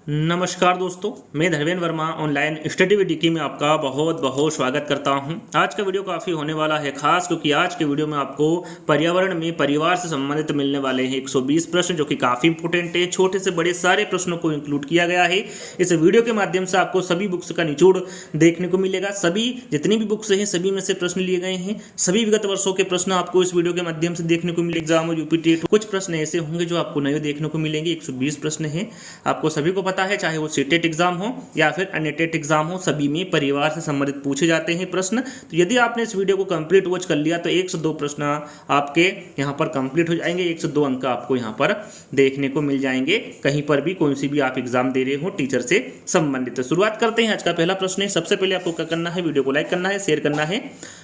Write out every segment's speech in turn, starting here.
नमस्कार दोस्तों, मैं Dharmendra Verma online study with DK में आपका बहुत बहुत स्वागत करता हूं। आज का वीडियो काफ़ी होने वाला है खास, क्योंकि आज के वीडियो में आपको पर्यावरण में परिवार से संबंधित मिलने वाले हैं 120 प्रश्न, जो कि काफ़ी इंपॉर्टेंट है। छोटे से बड़े सारे प्रश्नों को इंक्लूड किया गया है। इस वीडियो के माध्यम से आपको सभी बुक्स का निचोड़ देखने को मिलेगा। सभी जितनी भी बुक्स हैं सभी में से प्रश्न लिए गए हैं। सभी विगत वर्षों के प्रश्न आपको इस वीडियो के माध्यम से देखने को मिलेगा। एग्जाम और यूपीटी कुछ प्रश्न ऐसे होंगे जो आपको नए देखने को मिलेंगे। 120 प्रश्न हैं, आपको सभी को पता है, चाहे वो सीटेट एग्जाम हो या फिर अन्य टेट एग्जाम हो, सभी में परिवार से संबंधित पूछे जाते हैं प्रश्न। तो यदि आपने इस वीडियो को कंप्लीट वॉच कर लिया तो 1 से 2 प्रश्न आपके यहाँ पर कंप्लीट हो जाएंगे। 1 से 2 अंक आपको यहाँ पर देखने को मिल जाएंगे, कहीं पर भी कौन सी भी आप एग्जाम दे रहे हो टीचर से संबंधित। तो शुरुआत करते हैं। आज का पहला प्रश्न है। सबसे पहले आपको क्या करना है, वीडियो को लाइक करना है, शेयर करना है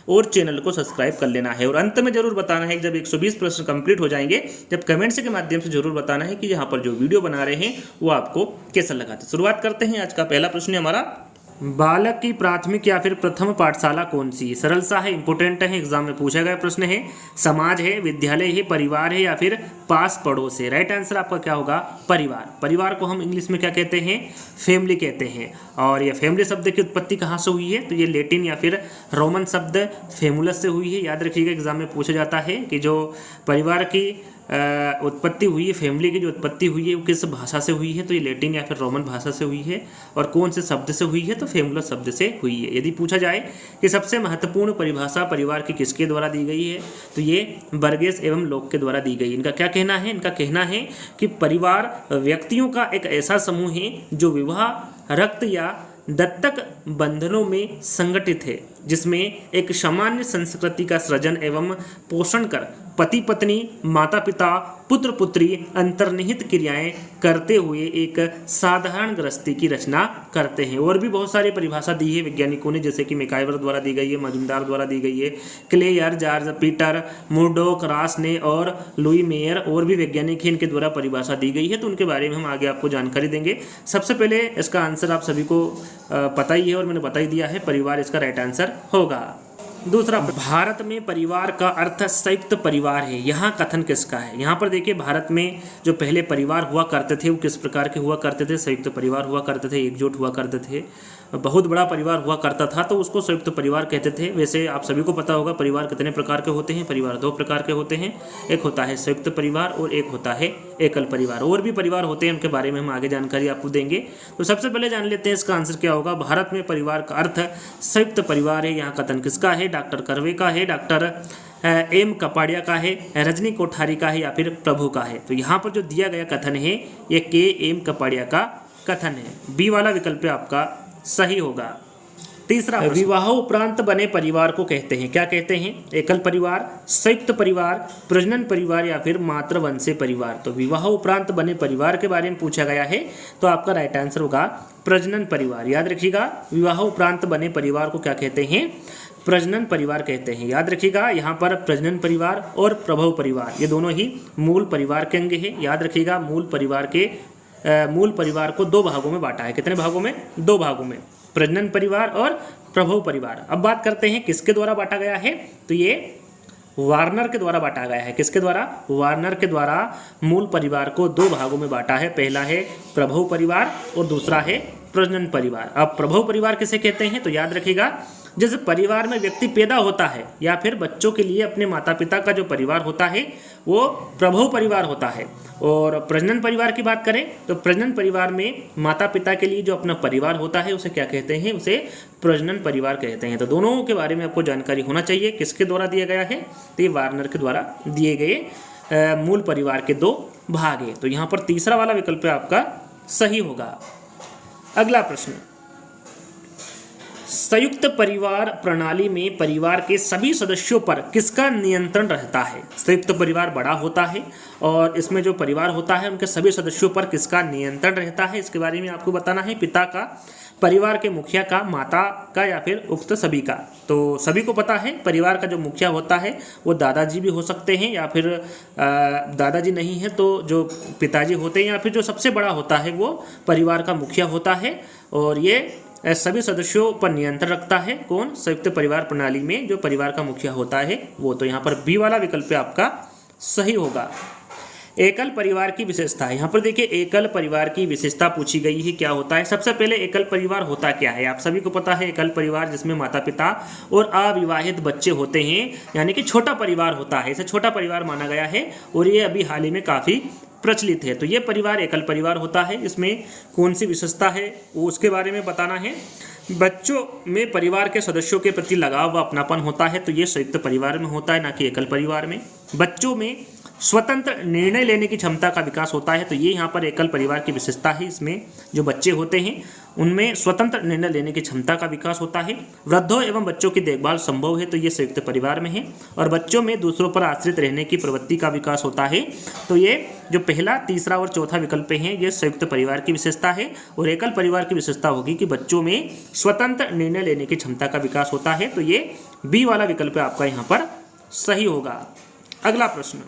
और चैनल को सब्सक्राइब कर लेना है। और अंत में जरूर बताना है, जब 120 प्रश्न कंप्लीट हो जाएंगे, जब कमेंट्स के माध्यम से जरूर बताना है कि यहाँ पर जो वीडियो बना रहे हैं वो आपको कैसा लगा। तो शुरुआत करते हैं। आज का पहला प्रश्न है हमारा, बालक की प्राथमिक या फिर प्रथम पाठशाला कौन सी है? सरल सा है, इंपोर्टेंट है, एग्जाम में पूछा गया प्रश्न है। समाज है, विद्यालय है, परिवार है या फिर पास पड़ोस है? राइट आंसर आपका क्या होगा? परिवार। परिवार को हम इंग्लिश में क्या कहते हैं? फैमिली कहते हैं। और यह फैमिली शब्द की उत्पत्ति कहाँ से हुई है? तो ये लैटिन या फिर रोमन शब्द फैमुलस से हुई है। याद रखिएगा, एग्जाम में पूछा जाता है कि जो परिवार की उत्पत्ति हुई है, फैमिली की जो उत्पत्ति हुई है वो किस भाषा से हुई है? तो ये लैटिन या फिर रोमन भाषा से हुई है। और कौन से शब्द से हुई है? तो फैमुलस शब्द से हुई है। यदि पूछा जाए कि सबसे महत्वपूर्ण परिभाषा परिवार की किसके द्वारा दी गई है, तो ये बर्गेस एवं लोक के द्वारा दी गई। इनका क्या कहना है? इनका कहना है कि परिवार व्यक्तियों का एक ऐसा समूह है जो विवाह, रक्त या दत्तक बंधनों में संगठित है, जिसमें एक सामान्य संस्कृति का सृजन एवं पोषण कर पति पत्नी, माता पिता, पुत्र पुत्री अंतर्निहित क्रियाएं करते हुए एक साधारण गृहस्थी की रचना करते हैं। और भी बहुत सारी परिभाषा दी है वैज्ञानिकों ने, जैसे कि मैकाइवर द्वारा दी गई है, मजुमदार द्वारा दी गई है, क्लेयर, जॉर्ज पीटर, मुर्डॉक, रास ने और लुई मेयर और भी वैज्ञानिक हैं, इनके द्वारा परिभाषा दी गई है। तो उनके बारे में हम आगे आपको जानकारी देंगे। सबसे पहले इसका आंसर आप सभी को पता ही है और मैंने बता ही दिया है, परिवार इसका राइट आंसर होगा। दूसरा, भारत में परिवार का अर्थ संयुक्त परिवार है, यहाँ कथन किसका है? यहाँ पर देखिए, भारत में जो पहले परिवार हुआ करते थे वो किस प्रकार के हुआ करते थे? संयुक्त परिवार हुआ करते थे, एकजुट हुआ करते थे। बहुत बड़ा परिवार हुआ करता था तो उसको संयुक्त परिवार कहते थे। वैसे आप सभी को पता होगा परिवार कितने प्रकार के होते हैं। परिवार 2 प्रकार के होते हैं, एक होता है संयुक्त परिवार और एक होता है एकल परिवार। और भी परिवार होते हैं, उनके बारे में हम आगे जानकारी आपको देंगे। तो सबसे पहले जान लेते हैं इसका आंसर क्या होगा। भारत में परिवार का अर्थ संयुक्त परिवार है, यहाँ कथन किसका है? डॉक्टर कर्वे का है, डॉक्टर एम कपाड़िया का है, रजनी कोठारी का है या फिर प्रभु का है? तो यहाँ पर जो दिया गया कथन है ये के एम कपाड़िया का कथन है। बी वाला विकल्प आपका सही होगा। तीसरा, विवाह उपरांत बने परिवार को कहते हैं, क्या कहते हैं? एकल परिवार, संयुक्त परिवार, प्रजनन परिवार या फिर मातृवंशीय परिवार? तो विवाह उपरांत बने परिवार के बारे में पूछा गया है, तो आपका राइट आंसर होगा प्रजनन परिवार। याद रखिएगा, विवाह उपरांत बने परिवार को क्या कहते हैं? प्रजनन परिवार कहते हैं। याद रखिएगा, यहाँ पर प्रजनन परिवार और प्रभव परिवार ये दोनों ही मूल परिवार के अंग हैं। याद रखिएगा, मूल परिवार को 2 भागों में बांटा है। कितने भागों में? 2 भागों में, प्रजनन परिवार और प्रभव परिवार। अब बात करते हैं किसके द्वारा बांटा गया है, तो ये वार्नर के द्वारा बांटा गया है। किसके द्वारा? वार्नर के द्वारा मूल परिवार को 2 भागों में बांटा है। पहला है प्रभव परिवार और दूसरा है प्रजनन परिवार। अब प्रभव परिवार किसे कहते हैं? तो याद रखिएगा, जिस परिवार में व्यक्ति पैदा होता है या फिर बच्चों के लिए अपने माता पिता का जो परिवार होता है वो प्रभव परिवार होता है। और प्रजनन परिवार की बात करें तो प्रजनन परिवार में माता पिता के लिए जो अपना परिवार होता है उसे क्या कहते हैं? उसे प्रजनन परिवार कहते हैं। तो दोनों के बारे में आपको जानकारी होना चाहिए। किसके द्वारा दिया गया है? तो ये वार्नर के द्वारा दिए गए मूल परिवार के 2 भाग है। तो यहाँ पर तीसरा वाला विकल्प आपका सही होगा। अगला प्रश्न, संयुक्त परिवार प्रणाली में परिवार के सभी सदस्यों पर किसका नियंत्रण रहता है? संयुक्त परिवार बड़ा होता है और इसमें जो परिवार होता है उनके सभी सदस्यों पर किसका नियंत्रण रहता है? इसके बारे में आपको बताना है। पिता का, परिवार के मुखिया का, माता का या फिर उक्त सभी का? तो सभी को पता है परिवार का जो मुखिया होता है वो दादाजी भी हो सकते हैं या फिर दादाजी नहीं है तो जो पिताजी होते हैं या फिर जो सबसे बड़ा होता है वो परिवार का मुखिया होता है। और ये सभी सदस्यों पर नियंत्रण रखता है। कौन? संयुक्त परिवार प्रणाली में जो परिवार का मुखिया होता है वो। तो यहाँ पर बी वाला विकल्प आपका सही होगा। एकल परिवार की विशेषता है। यहाँ पर देखिए एकल परिवार की विशेषता पूछी गई है, क्या होता है। सबसे पहले एकल परिवार होता क्या है, आप सभी को पता है। एकल परिवार जिसमें माता पिता और अविवाहित बच्चे होते हैं, यानी कि छोटा परिवार होता है, इसे छोटा परिवार माना गया है और ये अभी हाल ही में काफ़ी प्रचलित है। तो ये परिवार एकल परिवार होता है। इसमें कौन सी विशेषता है वो उसके बारे में बताना है। बच्चों में परिवार के सदस्यों के प्रति लगाव व अपनापन होता है, तो ये संयुक्त परिवार में होता है, ना कि एकल परिवार में। बच्चों में स्वतंत्र निर्णय लेने की क्षमता का विकास होता है, तो ये यहाँ पर एकल परिवार की विशेषता है। इसमें जो बच्चे होते हैं उनमें स्वतंत्र निर्णय लेने की क्षमता का विकास होता है। वृद्धों एवं बच्चों की देखभाल संभव है, तो ये संयुक्त परिवार में है। और बच्चों में दूसरों पर आश्रित रहने की प्रवृत्ति का विकास होता है, तो ये जो पहला, तीसरा और चौथा विकल्प हैं ये संयुक्त परिवार की विशेषता है। और एकल परिवार की विशेषता होगी कि बच्चों में स्वतंत्र निर्णय लेने की क्षमता का विकास होता है, तो ये बी वाला विकल्प आपका यहाँ पर सही होगा। अगला प्रश्न,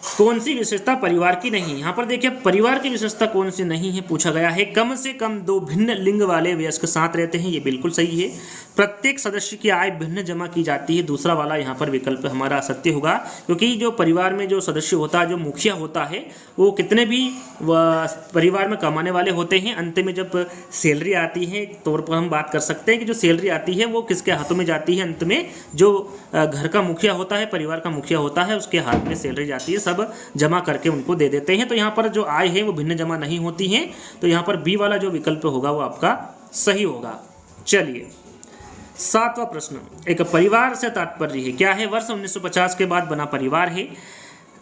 कौन सी विशेषता परिवार की नहीं। यहाँ पर देखिए परिवार की विशेषता कौन सी नहीं है पूछा गया है। कम से कम 2 भिन्न लिंग वाले वयस्क साथ रहते हैं, ये बिल्कुल सही है। प्रत्येक सदस्य की आय भिन्न जमा की जाती है, दूसरा वाला यहाँ पर विकल्प हमारा सत्य होगा, क्योंकि जो परिवार में जो सदस्य होता है, जो मुखिया होता है, वो कितने भी परिवार में कमाने वाले होते हैं, अंत में जब सैलरी आती है तौर पर हम बात कर सकते हैं कि जो सैलरी आती है वो किसके हाथों में जाती है। अंत में जो घर का मुखिया होता है, परिवार का मुखिया होता है, उसके हाथ में सैलरी जाती है, सब जमा करके उनको दे देते हैं। तो यहाँ पर जो आय है वो भिन्न जमा नहीं होती है, तो यहाँ पर बी वाला जो विकल्प होगा वो आपका सही होगा। चलिए 7वां प्रश्न, एक परिवार से तात्पर्य है, क्या है। वर्ष 1950 के बाद बना परिवार है,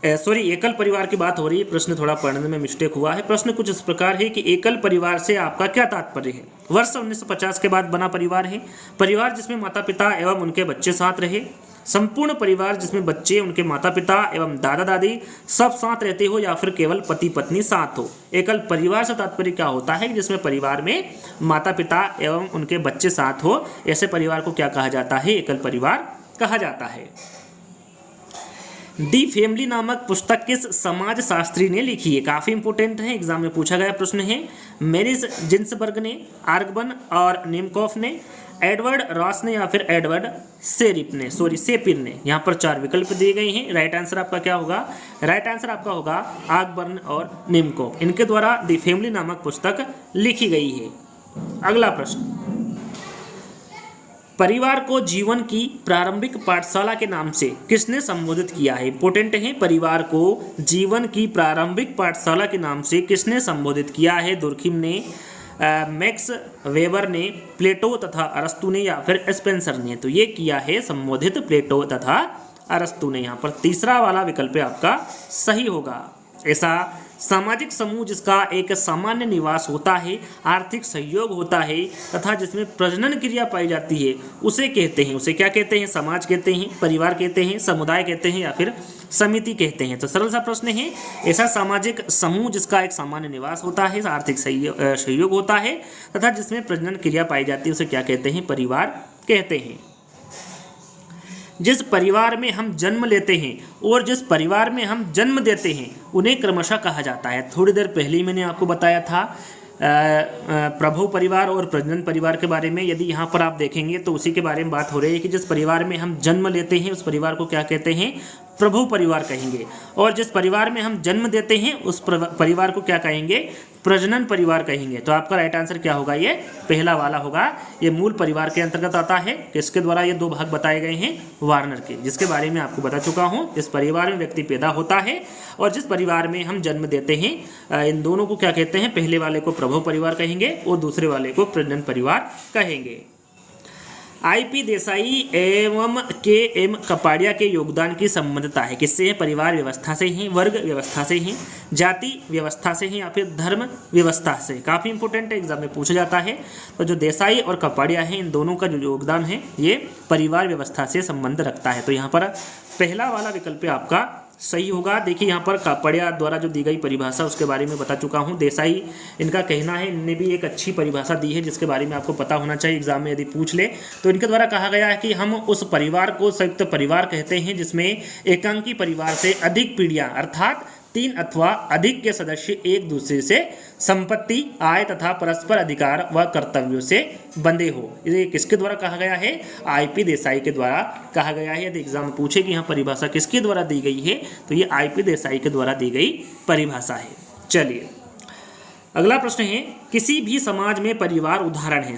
एकल परिवार की बात हो रही है। प्रश्न थोड़ा पढ़ने में मिस्टेक हुआ है। प्रश्न कुछ इस प्रकार है कि एकल परिवार से आपका क्या तात्पर्य है। वर्ष 1950 के बाद बना परिवार है, परिवार जिसमें माता पिता एवं उनके बच्चे साथ रहे। संपूर्ण परिवार जिसमें बच्चे, उनके माता पिता एवं दादा दादी सब साथ रहते हो, या फिर केवल पति पत्नी साथ हो। एकल परिवार से तात्पर्य क्या होता है, जिसमें परिवार में माता पिता एवं उनके बच्चे साथ हो, ऐसे परिवार को क्या कहा जाता है, एकल परिवार कहा जाता है। दी फैमिली नामक पुस्तक किस समाज शास्त्री ने लिखी है, काफ़ी इंपॉर्टेंट है, एग्जाम में पूछा गया प्रश्न है। मेरिस जिन्सबर्ग ने, आर्गबन और नेमकॉफ ने, एडवर्ड रॉस ने, या फिर एडवर्ड सेपिर ने। यहाँ पर 4 विकल्प दिए गए हैं। राइट आंसर आपका क्या होगा, राइट आंसर आपका होगा आर्गबर्न और नेमकॉफ, इनके द्वारा दी फैमिली नामक पुस्तक लिखी गई है। अगला प्रश्न, परिवार को जीवन की प्रारंभिक पाठशाला के नाम से किसने संबोधित किया है। इंपॉर्टेंट है, परिवार को जीवन की प्रारंभिक पाठशाला के नाम से किसने संबोधित किया है। दुर्खिम ने, मैक्स वेबर ने, प्लेटो तथा अरस्तु ने, या फिर स्पेंसर ने। तो ये किया है संबोधित प्लेटो तथा अरस्तु ने। यहाँ पर तीसरा वाला विकल्प आपका सही होगा। ऐसा सामाजिक समूह जिसका एक सामान्य निवास होता है, आर्थिक सहयोग होता है तथा जिसमें प्रजनन क्रिया पाई जाती है, उसे कहते हैं, उसे क्या कहते हैं, समाज कहते हैं, परिवार कहते हैं, समुदाय कहते हैं, या फिर समिति कहते हैं। तो सरल सा प्रश्न है, ऐसा सामाजिक समूह जिसका एक सामान्य निवास होता है, आर्थिक सहयोग होता है तथा जिसमें प्रजनन क्रिया पाई जाती है, उसे क्या कहते हैं, परिवार कहते हैं। जिस परिवार में हम जन्म लेते हैं और जिस परिवार में हम जन्म देते हैं उन्हें क्रमशः कहा जाता है। थोड़ी देर पहले ही मैंने आपको बताया था प्रभु परिवार और प्रजनन परिवार के बारे में। यदि यहाँ पर आप देखेंगे तो उसी के बारे में बात हो रही है कि जिस परिवार में हम जन्म लेते हैं उस परिवार को क्या कहते हैं, प्रभु परिवार कहेंगे, और जिस परिवार में हम जन्म देते हैं उस परिवार को क्या कहेंगे, प्रजनन परिवार कहेंगे। तो आपका राइट आंसर क्या होगा, ये पहला वाला होगा। ये मूल परिवार के अंतर्गत आता है। किसके द्वारा ये 2 भाग बताए गए हैं, वार्नर के, जिसके बारे में आपको बता चुका हूँ। जिस परिवार में व्यक्ति पैदा होता है और जिस परिवार में हम जन्म देते हैं, इन दोनों को क्या कहते हैं, पहले वाले को प्रभु परिवार कहेंगे और दूसरे वाले को प्रजनन परिवार कहेंगे। IP देसाई एवं KM कपाड़िया के योगदान की संबद्धता है, किससे है, परिवार व्यवस्था से हैं, वर्ग व्यवस्था से हैं, जाति व्यवस्था से हैं, या फिर धर्म व्यवस्था से। काफ़ी इंपॉर्टेंट है, एग्जाम में पूछा जाता है। तो जो देसाई और कपाड़िया हैं, इन दोनों का जो योगदान है ये परिवार व्यवस्था से संबंध रखता है। तो यहाँ पर पहला वाला विकल्प आपका सही होगा। देखिए यहाँ पर कापड़िया द्वारा जो दी गई परिभाषा उसके बारे में बता चुका हूँ। देसाई इनका कहना है, इनने भी एक अच्छी परिभाषा दी है जिसके बारे में आपको पता होना चाहिए, एग्जाम में यदि पूछ ले तो। इनके द्वारा कहा गया है कि हम उस परिवार को संयुक्त परिवार कहते हैं जिसमें एकांकी परिवार से अधिक पीढ़ियाँ अर्थात तीन अथवा अधिक के सदस्य एक दूसरे से संपत्ति, आय तथा परस्पर अधिकार व कर्तव्यों से बंधे हो। ये किसके द्वारा कहा गया है? आईपी देसाई के द्वारा कहा गया है। यदि एग्जाम में पूछे कि यहाँ परिभाषा किसके द्वारा दी गई है तो ये आईपी देसाई के द्वारा दी गई परिभाषा है। चलिए अगला प्रश्न है, किसी भी समाज में परिवार उदाहरण है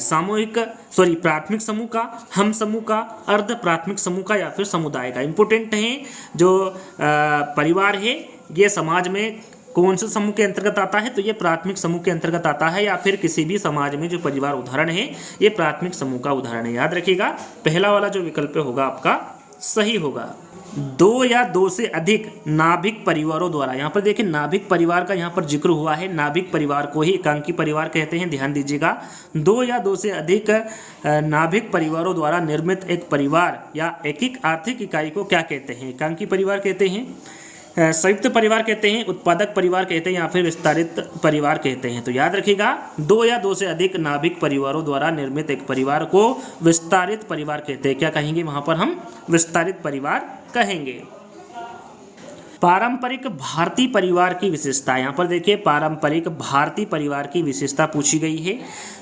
प्राथमिक समूह का, हम समूह का, अर्ध प्राथमिक समूह का या फिर समुदाय का। इंपोर्टेंट है जो परिवार है ये समाज में कौन से समूह के अंतर्गत आता है? तो ये प्राथमिक समूह के अंतर्गत आता है, या फिर किसी भी समाज में जो परिवार उदाहरण है ये प्राथमिक समूह का उदाहरण है। याद रखिएगा पहला वाला जो विकल्प होगा आपका सही होगा। दो या दो से अधिक नाभिक परिवारों द्वारा, यहाँ पर देखिए नाभिक परिवार का यहाँ पर जिक्र हुआ है। नाभिक परिवार को ही एकांकी परिवार कहते हैं, ध्यान दीजिएगा। दो या दो से अधिक नाभिक परिवारों द्वारा निर्मित एक परिवार या एक आर्थिक इकाई को क्या कहते हैं? एकांकी परिवार कहते हैं, संयुक्त परिवार कहते हैं, उत्पादक परिवार कहते हैं या फिर विस्तारित परिवार कहते हैं। तो याद रखिएगा दो या दो से अधिक नाभिक परिवारों द्वारा निर्मित एक परिवार को विस्तारित परिवार कहते हैं। क्या कहेंगे वहां पर? हम विस्तारित परिवार कहेंगे। पारंपरिक भारतीय परिवार की विशेषता, यहाँ पर देखिए पारंपरिक भारतीय परिवार की विशेषता पूछी गई है।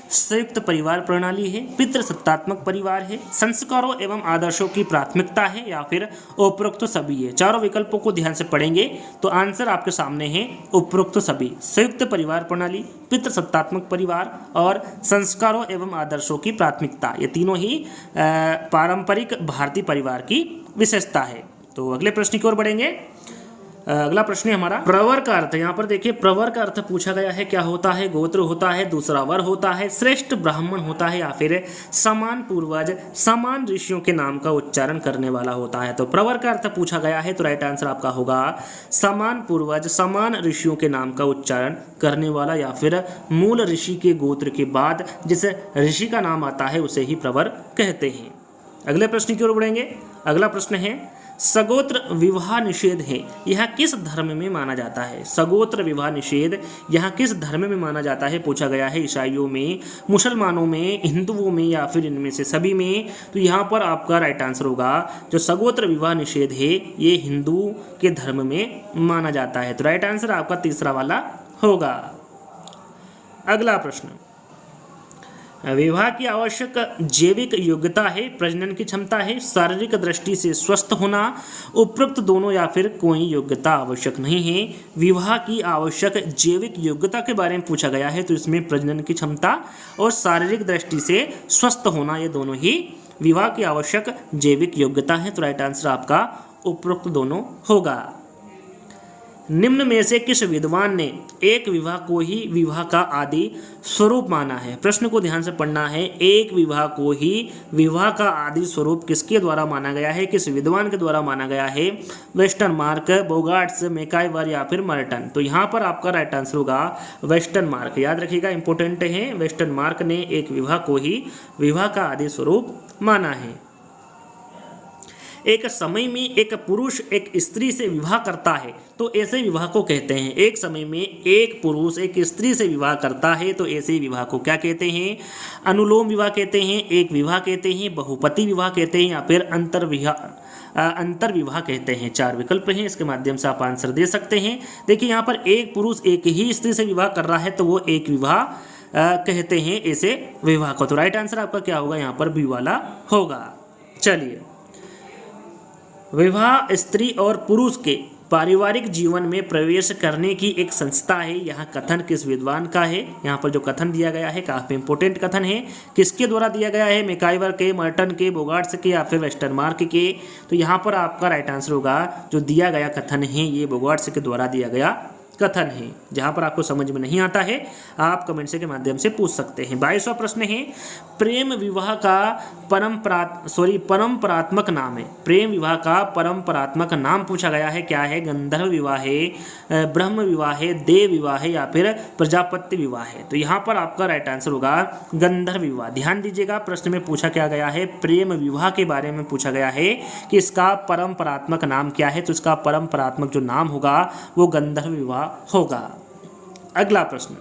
संयुक्त परिवार प्रणाली है, पितृसत्तात्मक परिवार है, संस्कारों एवं आदर्शों की प्राथमिकता है या फिर उपरोक्त सभी है। चारों विकल्पों को ध्यान से पढ़ेंगे तो आंसर आपके सामने है उपरोक्त सभी। संयुक्त परिवार प्रणाली, पितृसत्तात्मक परिवार और संस्कारों एवं आदर्शों की प्राथमिकता, ये तीनों ही पारंपरिक भारतीय परिवार की विशेषता है। तो अगले प्रश्न की ओर बढ़ेंगे। अगला प्रश्न है हमारा प्रवर का अर्थ। यहाँ पर देखिए प्रवर का अर्थ पूछा गया है, क्या होता है? गोत्र होता है, दूसरा वर होता है, श्रेष्ठ ब्राह्मण होता है या फिर समान पूर्वज, समान ऋषियों के नाम का उच्चारण करने वाला होता है। तो प्रवर का अर्थ पूछा गया है तो राइट आंसर आपका होगा समान पूर्वज, समान ऋषियों के नाम का उच्चारण करने वाला या फिर मूल ऋषि के गोत्र के बाद जिस ऋषि का नाम आता है उसे ही प्रवर कहते हैं। अगले प्रश्न की ओर बढ़ेंगे। अगला प्रश्न है सगोत्र विवाह निषेध है, यह किस धर्म में माना जाता है? सगोत्र विवाह निषेध यह किस धर्म में माना जाता है पूछा गया है। ईसाइयों में, मुसलमानों में, हिंदुओं में या फिर इनमें से सभी में। तो यहाँ पर आपका राइट आंसर होगा जो सगोत्र विवाह निषेध है ये हिंदू के धर्म में माना जाता है। तो राइट आंसर आपका तीसरा वाला होगा। अगला प्रश्न, विवाह की आवश्यक जैविक योग्यता है, प्रजनन की क्षमता है, शारीरिक दृष्टि से स्वस्थ होना, उपरोक्त दोनों या फिर कोई योग्यता आवश्यक नहीं है। विवाह की आवश्यक जैविक योग्यता के बारे में पूछा गया है तो इसमें प्रजनन की क्षमता और शारीरिक दृष्टि से स्वस्थ होना ये दोनों ही विवाह की आवश्यक जैविक योग्यता है। तो राइट आंसर आपका उपरोक्त दोनों होगा। निम्न में से किस विद्वान ने एक विवाह को ही विवाह का आदि स्वरूप माना है? प्रश्न को ध्यान से पढ़ना है। एक विवाह को ही विवाह का आदि स्वरूप किसके द्वारा माना गया है, किस विद्वान के द्वारा माना गया है? वेस्टरमार्क, बोगार्ट्स, मैकाइवर या फिर मर्टन। तो यहाँ पर आपका राइट आंसर होगा वेस्टरमार्क। याद रखिएगा इंपॉर्टेंट है, वेस्टरमार्क ने एक विवाह को ही विवाह का आदि स्वरूप माना है। एक समय में एक पुरुष एक स्त्री से विवाह करता है तो ऐसे विवाह को कहते हैं। एक समय में एक पुरुष एक स्त्री से विवाह करता है तो ऐसे विवाह को क्या कहते हैं? अनुलोम विवाह कहते हैं, एक विवाह कहते हैं, बहुपति विवाह कहते हैं या फिर अंतर विवाह कहते हैं। चार विकल्प हैं, इसके माध्यम से आप आंसर दे सकते हैं। देखिए यहाँ पर एक पुरुष एक ही स्त्री से विवाह कर रहा है तो वो एक विवाह कहते हैं ऐसे विवाह को। तो राइट आंसर आपका क्या होगा? यहाँ पर बी वाला होगा। चलिए, विवाह स्त्री और पुरुष के पारिवारिक जीवन में प्रवेश करने की एक संस्था है। यहाँ कथन किस विद्वान का है? यहाँ पर जो कथन दिया गया है काफी इंपोर्टेंट कथन है। किसके द्वारा दिया गया है? मैकाइवर के, मर्टन के, बोगार्ट्स के या फिर वेस्टरमार्क के। तो यहाँ पर आपका राइट आंसर होगा जो दिया गया कथन है ये बोगार्ट्स के द्वारा दिया गया कथन है। जहां पर आपको समझ में नहीं आता है आप कमेंट से के माध्यम से पूछ सकते हैं। 22वां प्रश्न है प्रेम विवाह का परंपरात्मक नाम है। प्रेम विवाह का परंपरात्मक नाम पूछा गया है, क्या है? गंधर्व विवाह है, ब्रह्म विवाह है, देव विवाह है या फिर प्रजापत्य विवाह है। तो यहाँ पर आपका राइट आंसर होगा गंधर्व विवाह। ध्यान दीजिएगा प्रश्न में पूछा क्या गया है? प्रेम विवाह के बारे में पूछा गया है कि इसका परंपरात्मक नाम क्या है। तो इसका परंपरात्मक जो नाम होगा वो गंधर्व विवाह होगा। अगला प्रश्न,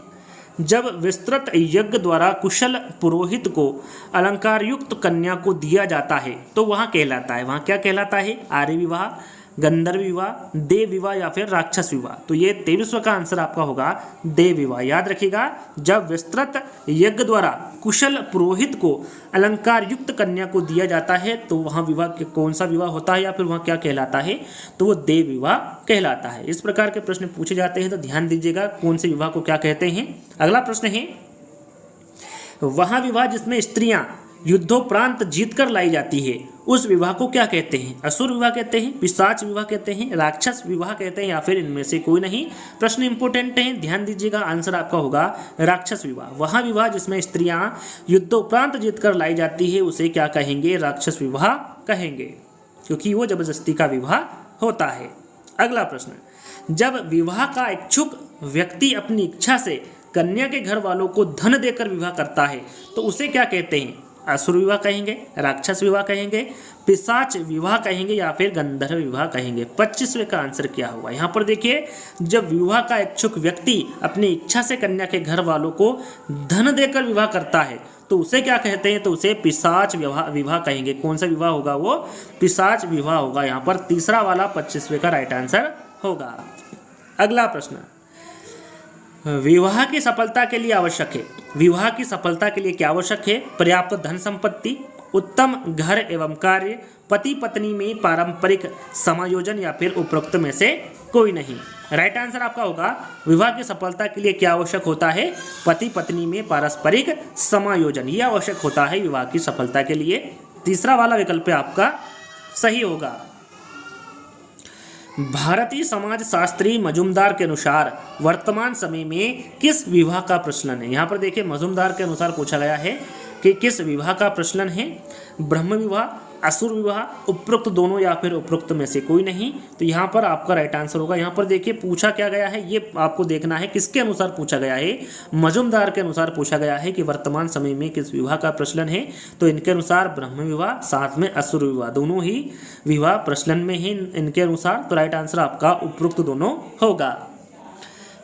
जब विस्तृत यज्ञ द्वारा कुशल पुरोहित को अलंकार युक्त कन्या को दिया जाता है तो वहाँ कहलाता है, वहाँ क्या कहलाता है? आर्य विवाह, गंधर्व विवाह, देव विवाह या फिर राक्षस विवाह। तो ये 23वें का आंसर आपका होगा देव विवाह। याद रखिएगा, जब विस्तृत यज्ञ द्वारा कुशल पुरोहित को अलंकार युक्त कन्या को दिया जाता है तो वहाँ विवाह कौन सा विवाह होता है या फिर वहाँ क्या कहलाता है, तो वो देव विवाह कहलाता है। इस प्रकार के प्रश्न पूछे जाते हैं तो ध्यान दीजिएगा कौन से विवाह को क्या कहते हैं। अगला प्रश्न है, वहाँ विवाह जिसमें स्त्रियां युद्धोपरांत जीतकर लाई जाती है उस विवाह को क्या कहते हैं? असुर विवाह कहते हैं, पिशाच विवाह कहते हैं, राक्षस विवाह कहते हैं या फिर इनमें से कोई नहीं। प्रश्न इंपोर्टेंट है, ध्यान दीजिएगा, आंसर आपका होगा राक्षस विवाह। वहाँ विवाह जिसमें स्त्रियां युद्धोपरांत जीतकर लाई जाती है उसे क्या कहेंगे? राक्षस विवाह कहेंगे, क्योंकि वो जबरदस्ती का विवाह होता है। अगला प्रश्न, जब विवाह का इच्छुक व्यक्ति अपनी इच्छा से कन्या के घर वालों को धन देकर विवाह करता है तो उसे क्या कहते हैं? असुर विवाह कहेंगे, राक्षस विवाह कहेंगे, पिशाच विवाह कहेंगे या फिर गंधर्व विवाह कहेंगे। 25वें का आंसर क्या होगा? यहाँ पर देखिए, जब विवाह का इच्छुक व्यक्ति अपनी इच्छा से कन्या के घर वालों को धन देकर विवाह करता है तो उसे क्या कहते हैं? तो उसे पिशाच विवाह कहेंगे। कौन सा विवाह होगा? वो पिशाच विवाह होगा। यहाँ पर तीसरा वाला 25वें का राइट आंसर होगा। अगला प्रश्न, विवाह की सफलता के लिए आवश्यक है, विवाह की सफलता के लिए क्या आवश्यक है? पर्याप्त धन संपत्ति, उत्तम घर एवं कार्य, पति पत्नी में पारंपरिक समायोजन या फिर उपरोक्त में से कोई नहीं। राइट आंसर आपका होगा, विवाह की सफलता के लिए क्या आवश्यक होता है? पति पत्नी में पारस्परिक समायोजन, ये आवश्यक होता है विवाह की सफलता के लिए। तीसरा वाला विकल्प आपका सही होगा। भारतीय समाज शास्त्री मजुमदार के अनुसार वर्तमान समय में किस विवाह का प्रचलन है? यहाँ पर देखिए, मजुमदार के अनुसार पूछा गया है कि किस विवाह का प्रचलन है? ब्रह्म विवाह, असुर विवाह, उपरोक्त दोनों या फिर उपरोक्त में से कोई नहीं। तो यहाँ पर आपका राइट आंसर होगा। यहाँ पर देखिए पूछा क्या गया है, ये आपको देखना है किसके अनुसार पूछा गया है। मजुमदार के अनुसार पूछा गया है कि वर्तमान समय में किस विवाह का प्रचलन है, तो इनके अनुसार ब्रह्म विवाह साथ में असुर विवाह दोनों ही विवाह प्रचलन में है इनके अनुसार। तो राइट आंसर आपका उपरोक्त दोनों होगा।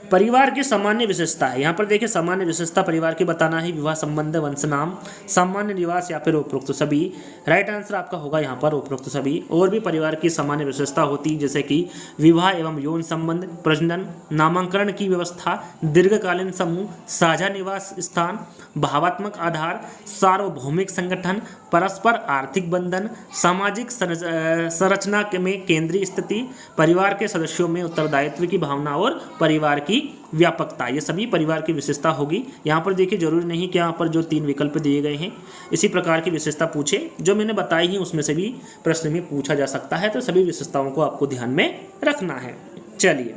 परिवार की सामान्य विशेषता है, यहाँ पर देखिए सामान्य विशेषता परिवार की बताना है। विवाह संबंध, वंश नाम, सामान्य निवास या फिर उपरोक्त सभी। राइट आंसर आपका होगा यहाँ पर उपरोक्त सभी। और भी परिवार की सामान्य विशेषता होती जैसे कि विवाह एवं यौन संबंध, प्रजनन, नामांकरण की व्यवस्था, दीर्घकालीन समूह, साझा निवास स्थान, भावात्मक आधार, सार्वभौमिक संगठन, परस्पर आर्थिक बंधन, सामाजिक संरचना में केंद्रीय स्थिति, परिवार के सदस्यों में उत्तरदायित्व की भावना और परिवार की व्यापकता, ये सभी परिवार की विशेषता होगी। यहाँ पर देखिए जरूरी नहीं कि यहाँ पर जो 3 विकल्प दिए गए हैं इसी प्रकार की विशेषता पूछे, जो मैंने बताई ही उसमें से भी प्रश्न में पूछा जा सकता है। तो सभी विशेषताओं को आपको ध्यान में रखना है। चलिए,